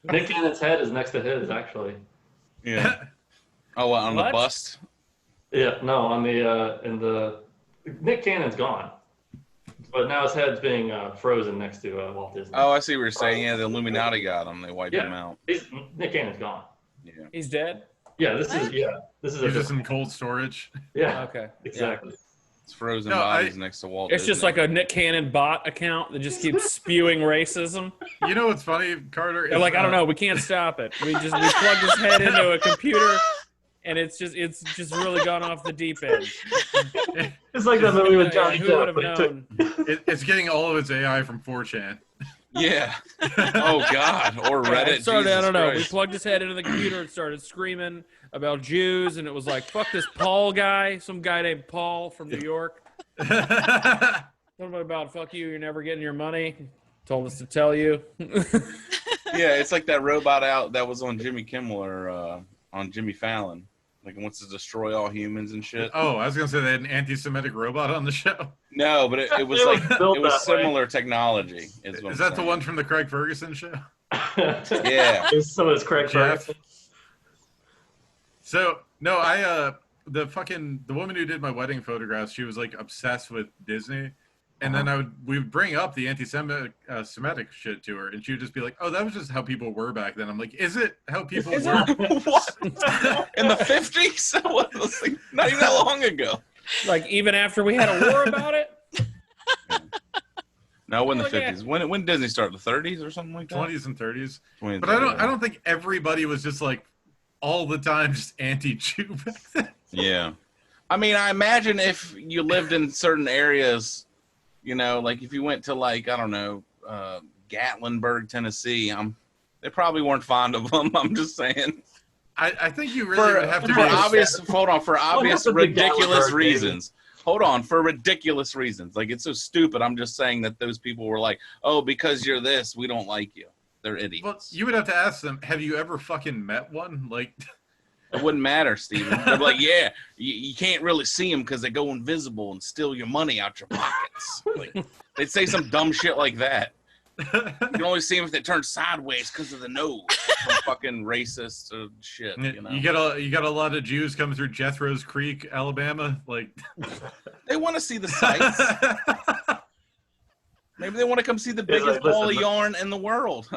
Nick Cannon's head is next to his, actually. Yeah. Oh, on the What? bust? Yeah, no, on the Nick Cannon's gone, but now his head's being frozen next to Walt Disney. Oh, I see what you're saying. Yeah, the Illuminati got him. They wiped him out. Nick Cannon's gone. Yeah. He's dead. Yeah, this is he's a just in cold storage. yeah, Okay, exactly. It's frozen No, bodies next to Walt It's just Disney. like a Nick Cannon bot account that just keeps spewing racism. You know what's funny, Carter? They're like, I don't know, we can't stop it. We plugged his head into a computer, and it's just really gone off the deep end. It's like that movie with Johnny Who would Depp. have but it took- known? It's getting all of its AI from 4chan. Yeah. Oh, God. Or Yeah, Reddit. it started, I Jesus don't know. We Christ. plugged his head into the computer and started screaming about Jews, and it was like, fuck this Paul guy, some guy named Paul from New York. Something about fuck you, you're never getting your money. Told us to tell you. Yeah, it's like that robot out that was on Jimmy Kimmel or on Jimmy Fallon. Like, it wants to destroy all humans and shit. Oh, I was gonna say they had an anti-Semitic robot on the show. No, but it was It like, was built it was that way. similar technology. Is Is that the saying. one from the Craig Ferguson show? Yeah. So is Craig Jeff. Ferguson. So no, the woman who did my wedding photographs, she was like obsessed with Disney, and then we would bring up the anti-Semitic shit to her, and she would just be like, "Oh, that was just how people were back then." I'm like, "Is it how people Is were?" What? In the 50s? What was like, not even that long ago. Like even after we had a war about it. No, when the Look at 50s. When Disney started? The 30s or something like that? 20s and 30s. 20s, But I don't think everybody was just like all the time just anti-Jew back then. Yeah. I mean, I imagine if you lived in certain areas, you know, like if you went to like, I don't know, Gatlinburg, Tennessee, they probably weren't fond of them. I'm just saying. I think you really would have to for be obvious happened to ridiculous Gatlinburg, reasons. Hold on, for ridiculous reasons. Like, it's so stupid. I'm just saying that those people were like, oh, because you're this, we don't like you. They're idiots. Well, you would have to ask them, have you ever fucking met one? Like, it wouldn't matter, Steven. They're like, yeah, you can't really see them because they go invisible and steal your money out your pockets. Like, they'd say some dumb shit like that. You can only see them if they turn sideways because of the nose. Some fucking racist shit. You know? you got a lot of Jews coming through Jethro's Creek, Alabama. Like, they want to see the sights. Maybe they want to come see the biggest ball of yarn in the world.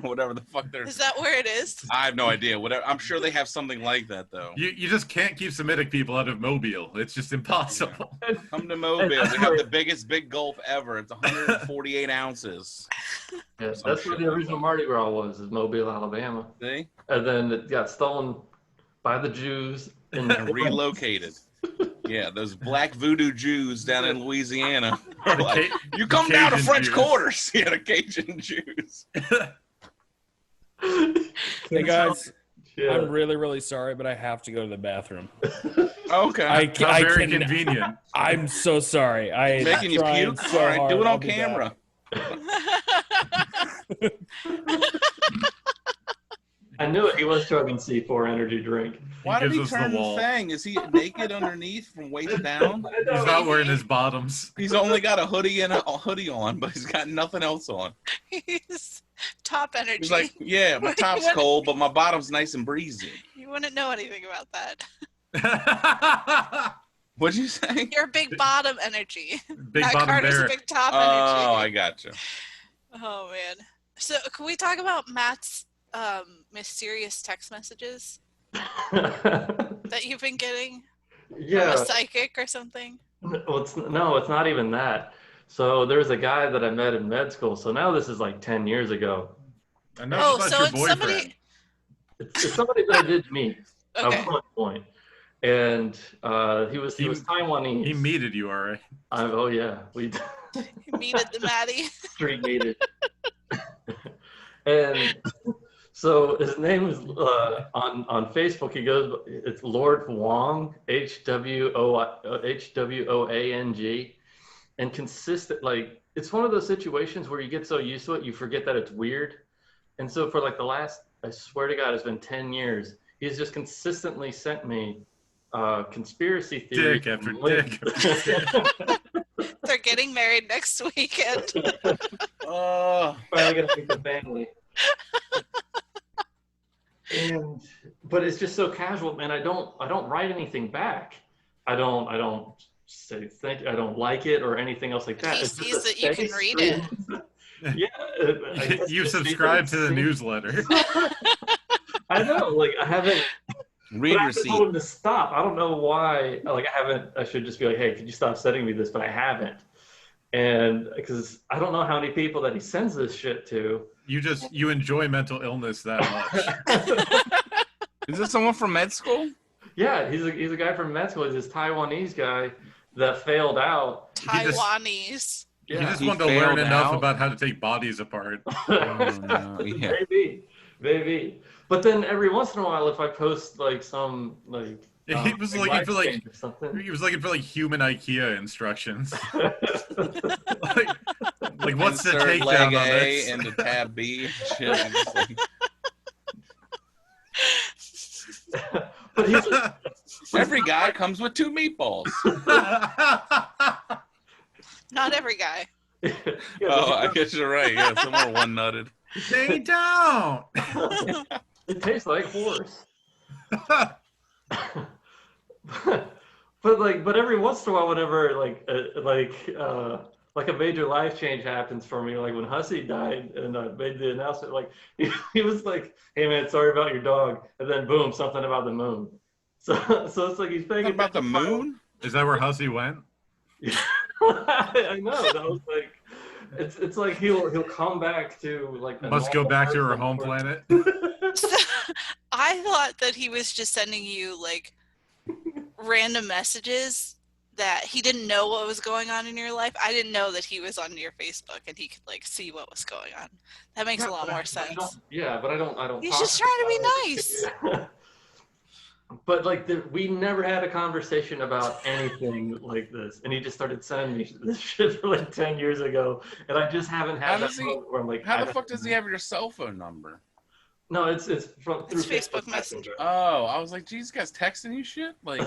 Whatever the fuck they're. Is that where it is? I have no idea. Whatever. I'm sure they have something like that though. you just can't keep Semitic people out of Mobile. It's just impossible. Yeah. Come to Mobile. They have the biggest big gulp ever. It's 148 ounces. Yeah, that's where the original Mardi Gras was, is Mobile, Alabama. See? And then it got stolen by the Jews And relocated. Yeah, those black voodoo Jews down in Louisiana. Like, you come down to French Jews. Quarters. Yeah, the Cajun Jews. Hey guys, Yeah. I'm really, really sorry, but I have to go to the bathroom. Okay. How I very can- convenient. I'm so sorry. I Making you trying puke? so All right, hard. do it I'll on be back. camera. I knew it. He was chugging C4 energy drink. Why did he gives us the turn the wall. thing? Is he naked underneath from waist down? He's not wearing his bottoms. He's only got a hoodie and a hoodie on, but he's got nothing else on. He's top energy. He's like, yeah, my top's cold, but my bottom's nice and breezy. You wouldn't know anything about that. What'd you say? You're big bottom energy. Big Matt bottom Carter's bear. a big top Oh, I energy. gotcha. Oh man. So can we talk about Matt's mysterious text messages that you've been getting from Yeah. a psychic or something? It's not even that. So there's a guy that I met in med school. So now this is like 10 years ago. I know Oh, about so your it's boyfriend. somebody. It's somebody that I did meet Okay. at one point. And he was Taiwanese. He meted you, all right. Oh yeah, we You meted the Maddie. street meeted. And so his name is on Facebook. He goes, it's Lord Wong, HWOANG, and consistent. Like, it's one of those situations where you get so used to it, you forget that it's weird. And so for like the last, I swear to God, it's been 10 years. He's just consistently sent me conspiracy theories. Dick after and dick. They're getting married next weekend. Oh, Finally gonna meet the family. But it's just so casual, man. I don't write anything back. I don't say thank you. I don't like it or anything else like that. He It's just sees a that you can steady read it. stream. Yeah, I guess You just subscribe to the seems- newsletter. I know, like I haven't. read But I receipt. told him to stop. I don't know why. Like I haven't. I should just be like, hey, could you stop sending me this? But I haven't. And because I don't know how many people that he sends this shit to. You enjoy mental illness that much. Is this someone from med school? Yeah, he's a guy from med school. He's this Taiwanese guy that failed out. Taiwanese. You Yeah, just he want to learn failed enough out? about how to take bodies apart. Oh, no. Yeah. maybe. But then every once in a while, if I post like some like He was looking live for like stream or something. he was looking for like human IKEA instructions. like what's the Insert takedown leg on A this? into tab B. Shit. And just like, But he's every guy comes with 2 meatballs. Not every guy. Yeah, Oh, I guess you're right. Yeah, some are one nutted. They don't. it tastes like horse. But every once in a while, whenever like a major life change happens for me, like when Hussey died and I made the announcement, like he was like, "Hey man, sorry about your dog," and then boom, something about the moon. So it's like he's paying Something about the attention. moon? Is that where Hussey went? I know. That was like, it's like he'll come back to like. a Must go normal back to her person home for- planet. I thought that he was just sending you like random messages that he didn't know what was going on in your life. I didn't know that he was on your Facebook and he could like see what was going on. That makes a lot more sense. But I don't. He's talk just trying to be about nice. it. But like we never had a conversation about anything like this, and he just started sending me this shit for like 10 years ago, and I just haven't How had that does he- moment where I'm like, How the fuck does he have your cell phone number? No, it's through Facebook Messenger. Oh, I was like, geez, this guy's texting you shit? Like,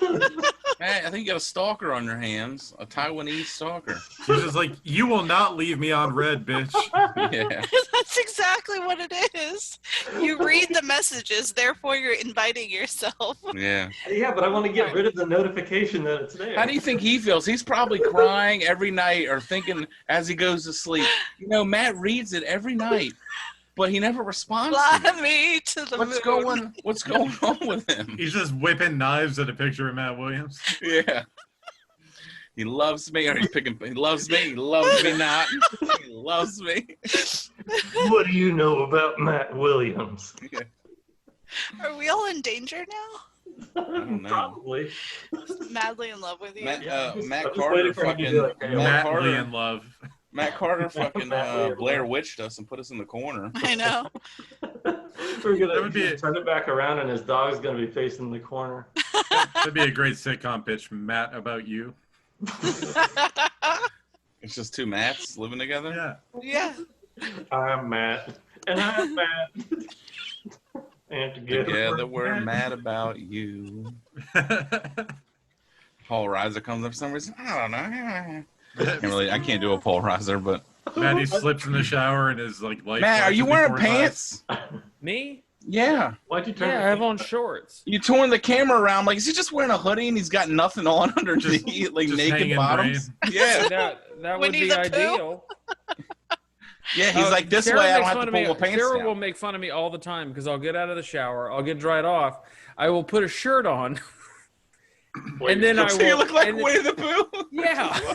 man, I think you got a stalker on your hands, a Taiwanese stalker. He's just like, you will not leave me on red, bitch. Yeah. That's exactly what it is. You read the messages, therefore you're inviting yourself. Yeah. Yeah, but I want to get rid of the notification that it's there. How do you think he feels? He's probably crying every night or thinking as he goes to sleep. You know, Matt reads it every night, but he never responds to Fly it. me to the moon. What's going on with him? He's just whipping knives at a picture of Matt Williams. Yeah. He loves me, or he loves me, he loves me not. He loves me. What do you know about Matt Williams? Yeah. Are we all in danger now? I don't know. Probably. Madly in love with you? Matt, Yeah, I'm Matt just Carter waiting for him to be like, hey, Matt Madly Carter, in love. Matt Carter fucking Matt Williams. Blair Witched us and put us in the corner. I know. We're gonna That would be- turn it back around, and his dog's gonna be facing the corner. That'd be a great sitcom pitch, Matt, about you. It's just two Matts living together. Yeah. Yeah. I'm Matt, and I'm Matt, and Together we're mad about you. Paul Reiser comes up for some reason. I don't know. I can't do a Paul Reiser, but Matt, he slips in the shower and his like life. Matt, are you flashes wearing before his eyes. pants? Me? Yeah. Why'd you turn? Yeah, I have on shorts. You touring the camera around like, is he just wearing a hoodie and he's got nothing on underneath, like just naked hanging bottoms? brain. Yeah. That would Winnie be the Pooh? ideal. Yeah, he's like, this Sarah way I don't makes have fun to of pull me. my pants Sarah down. will make fun of me all the time because I'll get out of the shower, I'll get dried off, I will put a shirt on, and then I will. So you look like and then- Winnie the Pooh? Yeah.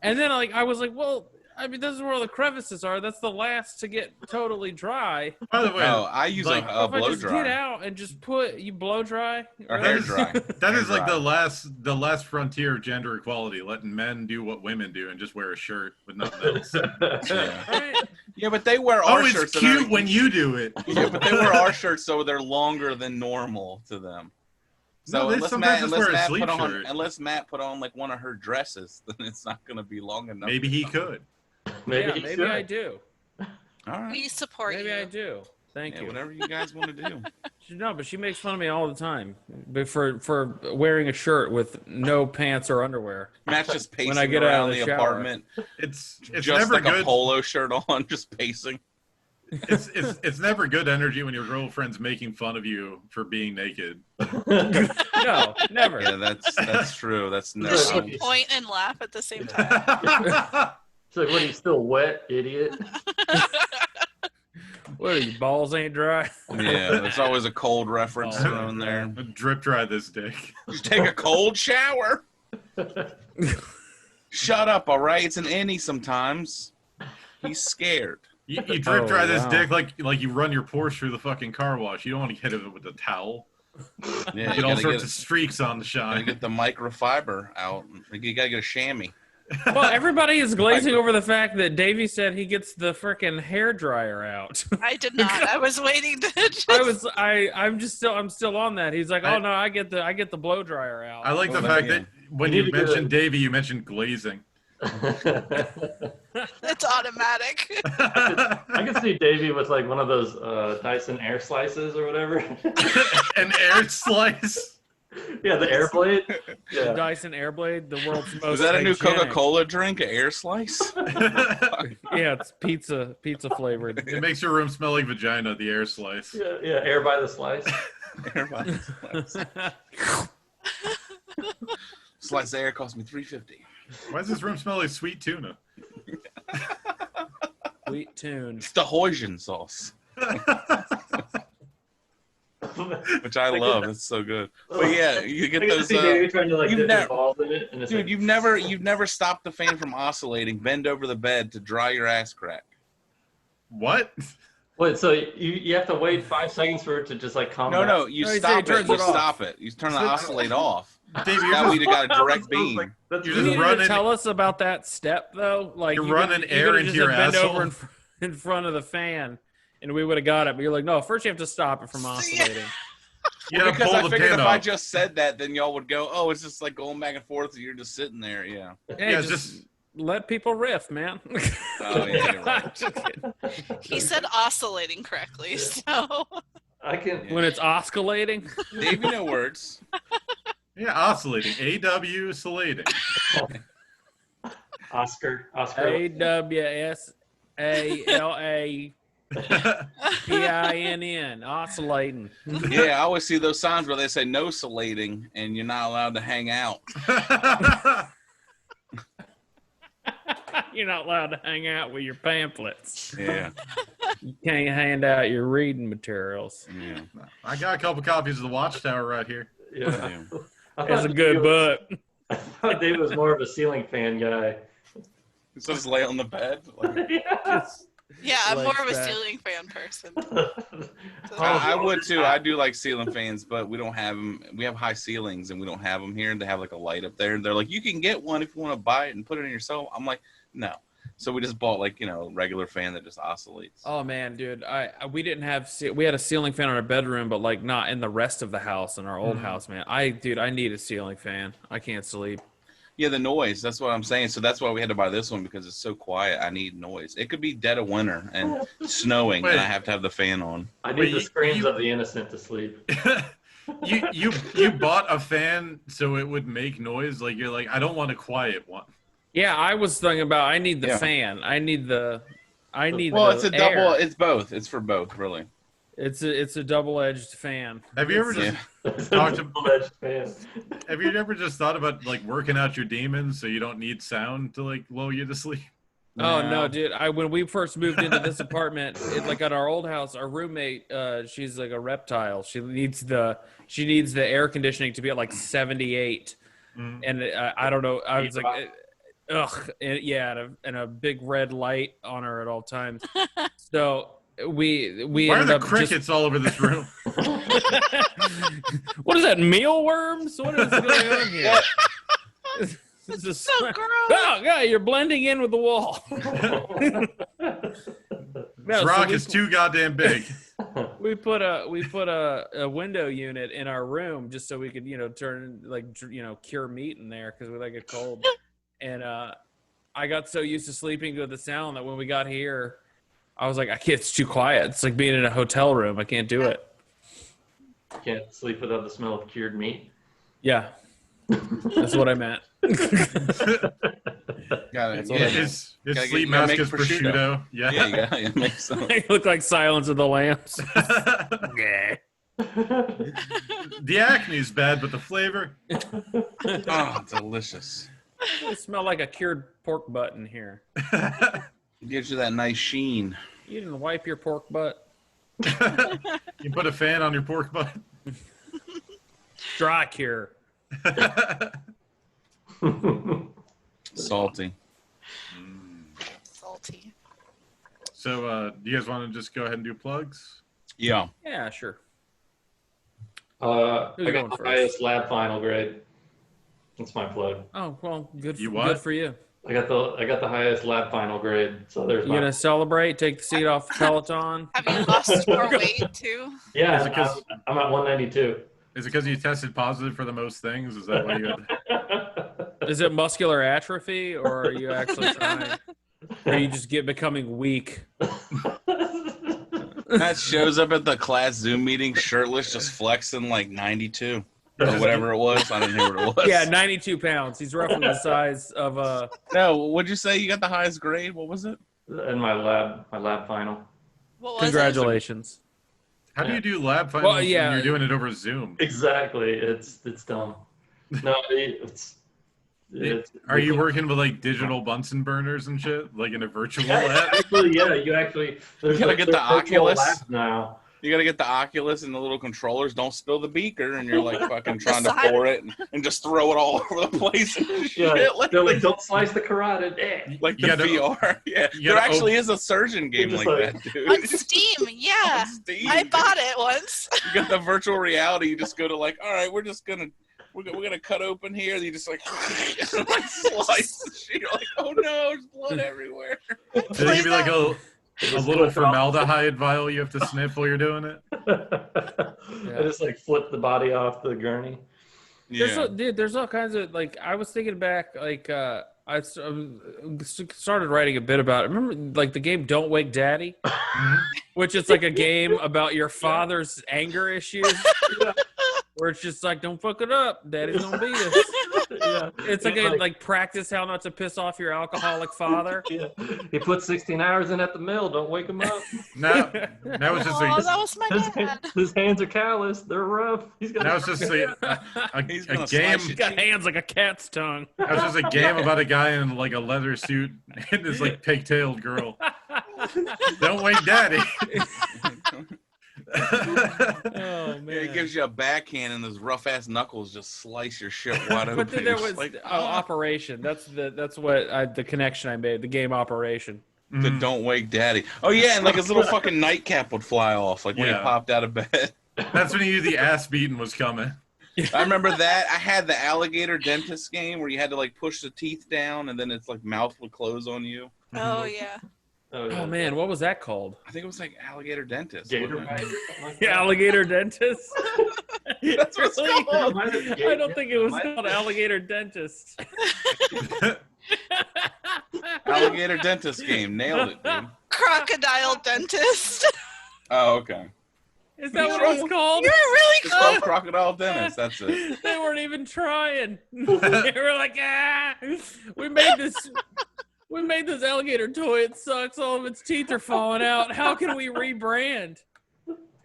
And then I was like, well, I mean, this is where all the crevices are. That's the last to get totally dry. By the way, No, I use like, a If I blow just get dryer. out and just you blow dry Or Really? hair dry. that Hair is like dry. the last frontier of gender equality, letting men do what women do and just wear a shirt with nothing else. Yeah. Right? Yeah, but they wear Oh, our it's shirts. that cute are- when you do it. Yeah, but they wear our shirts so they're longer than normal to them. So No, they unless sometimes Matt, just wear a Matt sleeve put on, shirt. unless Matt put on like one of her dresses, then it's not going to be long enough. Maybe he could. Maybe he maybe should. I do. All right. We support Maybe you. I do. Thank Yeah, you. whatever you guys want to do. No, but she makes fun of me all the time for wearing a shirt with no pants or underwear. Matt's just pacing I get out around of the the shower. apartment, It's just never like good. a polo shirt on, just pacing. It's never good energy when your girlfriend's making fun of you for being naked. No, never. Yeah, that's true. That's never. Does No. she point and laugh at the same time? It's like, what are you still wet, idiot? What are you, balls ain't dry? Yeah, there's always a cold reference Oh, thrown there. Drip dry this dick. Just take a cold shower. Shut up, all right? It's an innie sometimes. He's scared. You drip dry this wow. dick like you run your Porsche through the fucking car wash. You don't want to hit it with a towel. Yeah, Get all gotta sorts of streaks on the gotta shine. get the microfiber out. You gotta get a chamois. Well, everybody is glazing over the fact that Davey said he gets the frickin' hair dryer out. I did not. I was waiting to just... I'm still on that. He's like, oh no, I get the blow dryer out. I like the Oh, fact yeah. that when You you need to get mentioned a- Davey, you mentioned glazing. It's automatic. I can see Davey with like one of those Dyson air slices or whatever. An air slice. Yeah, the air blade. The Yeah. Dyson Airblade, the world's most. Is that a new hygienic. Coca-Cola drink, an air slice? Yeah, it's pizza flavored. It makes your room smell like vagina, the air slice. Yeah, air by the slice. Air by the slice. Slice of air cost me $3.50. Why does this room smell like sweet tuna? Sweet tune. It's the Hoisin sauce, which I love. It's so good. But yeah, you get those. You're trying to like you've dip never- your balls in it, and it's Dude, like, you've never stopped the fan from oscillating. Bend over the bed to dry your ass crack. What? wait. So you have to wait 5 seconds for it to just like calm down. No, you No, he stop turns it. You it off. stop it. You turn the oscillate off. Dave, you're That way just, you got a direct That sounds beam. like- that's You're You just need running- to tell us about that step though. Like You're you running could- air you could've into just your bent asshole. over in front of the fan, and we would have got it. But you're like, no, first you have to stop it from oscillating. you gotta Because pull I the figured pin if I up. just said that, then y'all would go, "Oh, it's just like going back and forth, and you're just sitting there." Yeah. Hey, Yeah, just let people riff, man. Oh yeah, you're right. Just kidding. He said oscillating correctly, so I can. When it's oscillating. Dave, you know words. Yeah, oscillating. AW oscillating. Oscar. AWSALAPINN. Oscillating. Yeah, I always see those signs where they say "no salating" and you're not allowed to hang out. You're not allowed to hang out with your pamphlets. Yeah, You can't hand out your reading materials. yeah. I got a couple copies of the Watchtower right here. Yeah. yeah. I It's a thought good David was- book. I thought David was more of a ceiling fan guy. So just lay on the bed. Like, yeah, I'm more Legs of a back. ceiling fan person. I would too. I do like ceiling fans, but we don't have them. We have high ceilings, and we don't have them here. They have like a light up there, and they're like, "You can get one if you want to buy it and put it in yourself." I'm like, "No." So we just bought like a regular fan that just oscillates. Oh man, dude, we didn't have we had a ceiling fan in our bedroom, but like not in the rest of the house in our old house, man. I need a ceiling fan. I can't sleep. Yeah, the noise. That's what I'm saying. So that's why we had to buy this one because it's so quiet. I need noise. It could be dead of winter and snowing, Wait. and I have to have the fan on. I Wait, need the you- screams you- of the innocent to sleep. you bought a fan so it would make noise. Like you're like, I don't want a quiet one. Yeah, I was thinking about I need the Yeah. fan. I need the Well, it's a air. double. It's both. It's for both, really. It's a double-edged fan. Have you ever just Yeah. Talk to- Double-edged fan. have you ever just thought about like working out your demons so you don't need sound to like lull you to sleep? Oh no, dude! When we first moved into this apartment, like at our old house, our roommate, she's like a reptile. She needs the air conditioning to be at like 78, Mm. and I don't know. I was Heat like, ugh, and a big red light on her at all times. So we Why are ended there up crickets all over this room? what is that? Mealworms? What is going on here? This is So gross. Oh yeah, you're blending in with the wall. This rock is too goddamn big. We put a window unit in our room just so we could turn cure meat in there because we like it cold. And I got so used to sleeping to the sound that when we got here, I was like, I can't. It's too quiet. It's like being in a hotel room. I can't do it. Can't sleep without the smell of cured meat. Yeah, that's what I meant. Got That's it. what Yeah, I His Gotta get- sleep you gotta mask make is prosciutto. prosciutto. Yeah. yeah, you got it. Makes sense. I look like Silence of the Lambs. Yeah. The acne's bad, but the flavor. Oh, delicious. I smell like a cured pork butt in here. Gives you that nice sheen. You didn't wipe your pork butt. You put a fan on your pork butt. Dry cure. Salty. Salty. So, do you guys want to just go ahead and do plugs? Yeah. Yeah, sure. I Who's going got the first? highest lab final grade. That's my plug. Oh well, good. You For, what? good for you. I got the highest lab final grade. So there's You my gonna celebrate? Take the seat off the Peloton? Have you lost more weight too? yeah. Is it 'cause- I'm at 192. Is it because you tested positive for the most things? Is that why you had... Is it muscular atrophy, or are you actually trying? Or are you just becoming weak? That shows up at the class Zoom meeting shirtless, just flexing like 92. or whatever it was. I didn't hear what it was. Yeah, 92 pounds. He's roughly the size of No, what'd you say? You got the highest grade? What was it? In my lab final. What was Congratulations. How do you do lab finals Well, yeah. when you're doing it over Zoom? Exactly. It's dumb. No, it's Are you working with like digital Bunsen burners and shit, like in a virtual lab? Actually, yeah, you actually. There's You gotta like, get the there's virtual Oculus. labs now. You got to get the Oculus and the little controllers. Don't spill the beaker, and you're like fucking trying to side- pour it and just throw it all over the place and Yeah, shit. Like, they're like, don't slice the carotid. like You the gotta- VR. Yeah, you there gotta actually is a surgeon game just like like- that, dude. On Steam, yeah. On Steam. I bought it once. You got the virtual reality. You just go to like, all right, we're gonna cut open here. And you just like, like slice the shit. You're like, oh no, there's blood everywhere. Do they give you like a little formaldehyde vial you have to sniff while you're doing it? I just like flip the body off the gurney. Yeah. There's all kinds of like. I was thinking back, like I started writing a bit about it. Remember, like the game "Don't Wake Daddy," which is like a game about your father's anger issues, where it's just like, "Don't fuck it up, Daddy's gonna beat us." Yeah. It's like practice how not to piss off your alcoholic father. Yeah. He put 16 hours in at the mill. Don't wake him up. Now it's just Oh, a, that was my dad. His hands are callous. They're rough. He's got. now it's just a He's game. gonna slice He's got hands like a cat's tongue. That was just a game about a guy in like a leather suit and this like pigtailed girl. Don't wake daddy. Oh man! Yeah, it gives you a backhand, and those rough ass knuckles just slice your shit wide open. But then there You're was just like, Operation. That's what the connection I made. The game Operation. the Don't Wake Daddy. Oh yeah, and like his little fucking nightcap would fly off, like when he Yeah. popped out of bed. That's when you knew the ass beating was coming. I remember that. I had the alligator dentist game where you had to like push the teeth down, and then its like mouth would close on you. Oh yeah. Oh man, what was that called? I think it was like alligator dentist. Gator wasn't bite it? or something like that. Alligator dentist. That's what it's Really? called. Might have been I don't think it was Might- called alligator dentist. Alligator dentist game. Nailed it, dude. Crocodile dentist. Oh, okay. Is that what it was called? You're really It's called close. Crocodile Dentist. That's it. They weren't even trying. They were like, we made this alligator toy. It sucks. All of its teeth are falling out. How can we rebrand?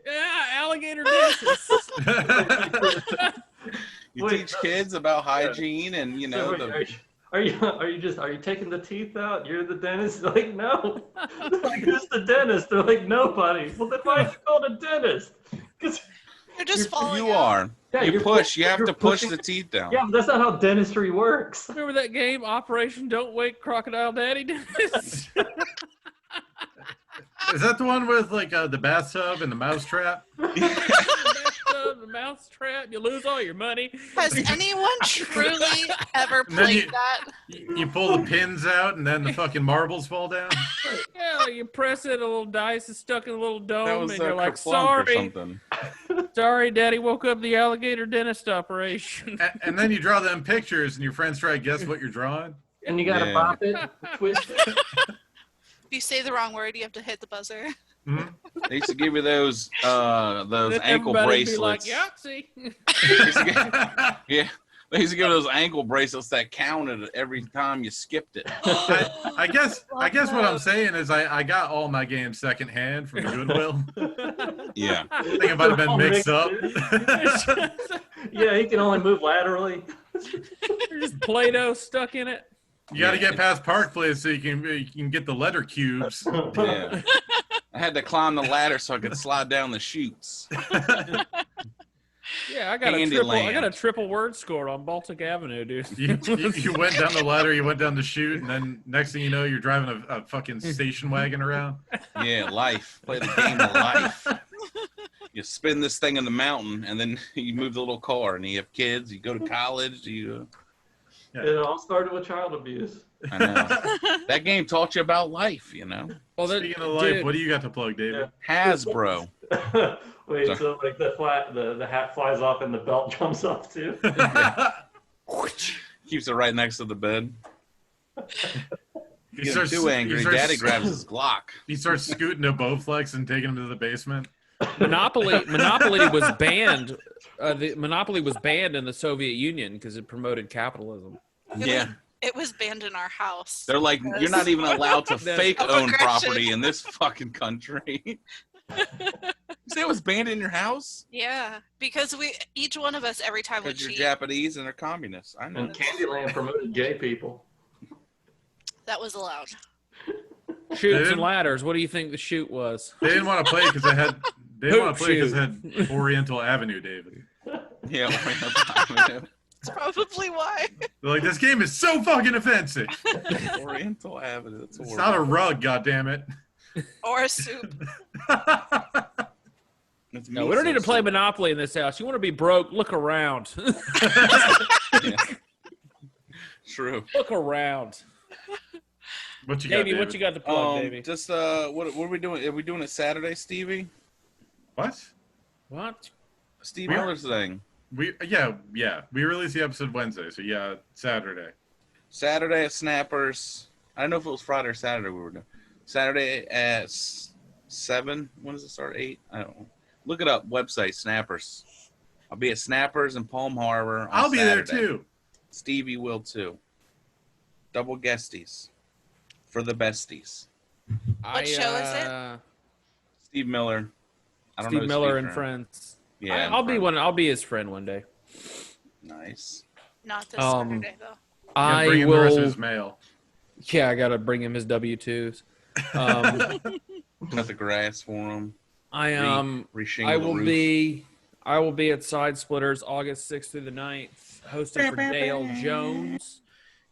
Yeah, alligator dentist. You Wait, teach kids about hygiene and you know So, the. are you taking the teeth out? You're the dentist? Like, no. Like, who's the dentist? They're like, nobody. Well, then why is it called a dentist? Because You're just falling You out. are. yeah, You you're push. You have you're to push pushing- the teeth down. Yeah, but that's not how dentistry works. Remember that game, Operation Don't Wake Crocodile Daddy Dentist? Is that the one with like the bathtub and the mouse trap? The mouse trap. You lose all your money. Has anyone truly ever And then played you- that? You pull the pins out and then the fucking marbles fall down. Yeah, you press it, a little dice is stuck in a little That dome, was and you're like, Kerplunk or sorry, something. sorry, Daddy woke up the alligator dentist operation. And then you draw them pictures and your friends try to guess what you're drawing. And you gotta Yeah. bop it, twist it. If you say the wrong word, you have to hit the buzzer. Mhm. They used to give you those Then ankle everybody'd be like, bracelets. Yahtzee. They used to give- yeah, they used to give those ankle bracelets that counted every time you skipped it. I guess what I'm saying is I got all my games secondhand from Goodwill. Yeah. I think it might have been All mixed mixed up. Yeah, he can only move laterally. There's just Play-Doh stuck in it. You got to get past Park Place so you can get the letter cubes. Yeah. I had to climb the ladder so I could slide down the chutes. Yeah, I got Candyland. a triple word score on Baltic Avenue, dude. You went down the ladder, you went down the chute, and then next thing you know, you're driving a fucking station wagon around. Yeah, life. Play the game of life. You spin this thing in the mountain, and then you move the little car, and you have kids. You go to college. It all started with child abuse. I know. That game taught you about life, you know. Well, Speaking of life, what do you got to plug, David? Hasbro. Wait, Sorry. so like the hat flies off and the belt jumps off too? Keeps it right next to the bed. He Too angry. Daddy grabs his Glock. He starts scooting to Bowflex and taking him to the basement. Monopoly was banned. The Monopoly was banned in the Soviet Union because it promoted capitalism. Yeah. It was banned in our house. They're like, you're not even allowed to That's fake of own aggression. property in this fucking country. You say it was banned in your house? Yeah, because each one of us, every time we Because you're cheat, Japanese and they're communists. I know. And Candyland promoted gay people. that was allowed. Chutes and ladders. What do you think the shoot was? They didn't want to play because they didn't want to play because it Hoop had Oriental Avenue, David. Yeah. That's probably why. They're like, this game is so fucking offensive. Oriental Avenue. That's It's not a rug, goddammit. Or a soup. No, we don't need to play Monopoly in this house. You want to be broke? Look around. Yeah. True. Look around. What you got, Davey, David? what you got to plug, Davey? Just what are we doing? Are we doing it Saturday, Stevie? What? What? Steve We are- Miller's thing. Yeah. We released the episode Wednesday, so yeah, Saturday. Saturday at Snappers. I don't know if it was Friday or Saturday we were doing. Saturday at 7. When does it start? 8? I don't know. Look it up. Website, Snappers. I'll be at Snappers in Palm Harbor on I'll be Saturday. there too. Stevie will too. Double guesties. For the besties. What show is it? Steve Miller. I don't know. Steve his Miller feature. and friends. Yeah. I'll be one. I'll be his friend one day. Nice. Not this Um, Saturday, though. I Bring him the rest of will. his mail. Yeah, I gotta bring him his W-2s. Cut the grass for him. I Reshingle I the will roof. be at Side Splitters August 6th through the 9th, hosting for Dale Jones.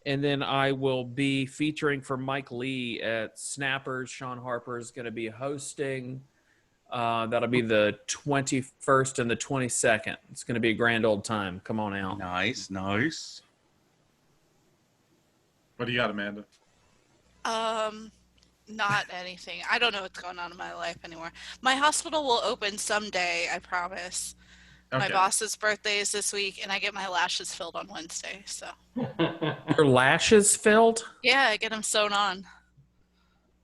And then I will be featuring for Mike Lee at Snappers. Sean Harper is going to be hosting. That'll be the 21st and the 22nd. It's going to be a grand old time. Come on out. Nice. What do you got, Amanda? Not anything. I don't know what's going on in my life anymore. My hospital will open someday, I promise. My Okay. boss's birthday is this week, and I get my lashes filled on Wednesday. So, Your lashes filled? yeah, I get them sewn on.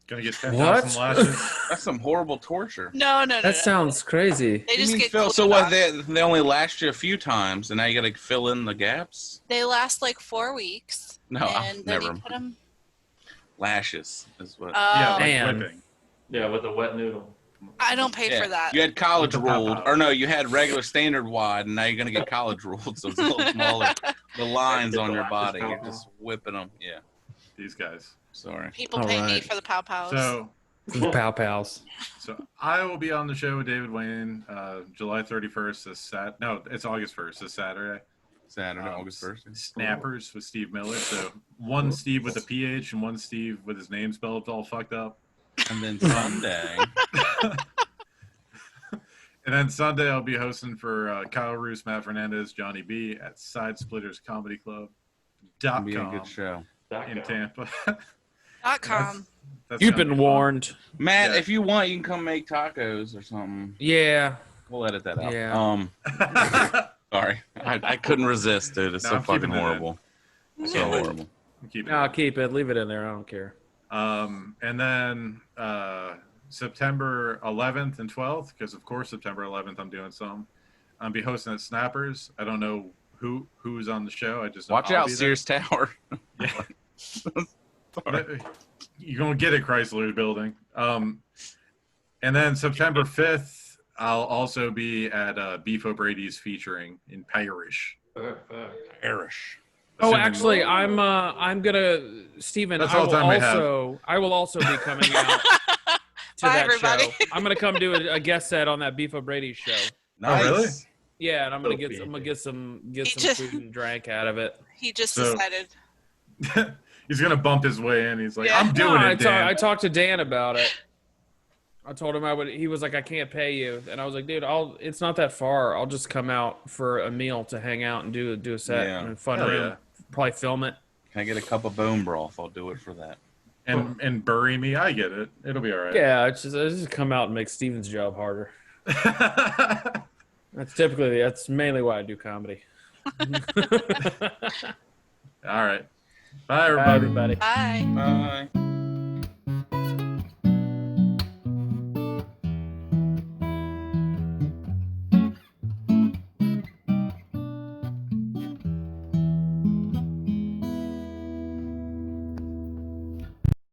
Gonna get 10,000 What? lashes. That's some horrible torture. No. That sounds crazy. They just get Phil, glued so what? on. They only lashed you a few times, and now you got to fill in the gaps. They last like 4 weeks. No, and then never. you put them. Lashes is what. Yeah, like Man. whipping. Yeah, with a wet noodle. I don't pay Yeah. for that. You had college With the ruled, pop-out. or no, you had regular standard wide, and now you're gonna get college ruled, so it's a little smaller. The lines Get on the your lashes body, down. you're just whipping them. Yeah, These guys. sorry. People All pay me right. for the pow pows. So Pow pals. I will be on the show with David Wayne July 31st. It's August 1st. This Saturday. Saturday, August 1st. Snappers with Steve Miller. So one Steve with a PH and one Steve with his name spelled all fucked up. And then Sunday. And then Sunday I'll be hosting for Kyle Roos, Matt Fernandez, Johnny B at Side Splitters Comedy Club. It'll be a good show. in Tampa. .com. That's You've gonna been be fun. warned. Matt, Yeah. if you want, you can come make tacos or something. Yeah. We'll edit that out. Yeah. Sorry, I couldn't resist, dude. It's No, so I'm fucking keeping it in. horrible. So horrible. Keep it. No, I'll keep it. Leave it in there. I don't care. And then September 11th and 12th, because of course September 11th I'm doing some. I'll be hosting at Snappers. I don't know who's on the show. I just know Watch I'll out, be there. Sears Tower. Yeah. Sorry. You're gonna get it, Chrysler Building. And then September 5th, I'll also be at Beef O'Brady's featuring in Parish. Irish. Oh, Assuming- actually, I'm gonna, Stephen. That's I all will the time we have. also be coming out to Bye, that everybody. show. I'm gonna come do a guest set on that Beef O'Brady show. Nice. Oh, really? Yeah, and I'm gonna So get some just- food and drink out of it. He just So- decided. He's gonna bump his way in. He's like, Yeah. I'm doing No, it, Dan. I talked to Dan about it. I told him I would. He was like, I can't pay you, and I was like, dude, it's not that far. I'll just come out for a meal to hang out and do a set Yeah. in a fun Hell room. yeah. Probably film it. Can I get a cup of bone broth? I'll do it for that. And bury me. I get it. It'll be all right. Yeah, it's just come out and make Steven's job harder. That's mainly why I do comedy. All right. Bye, Bye, everybody. everybody. Bye. Bye.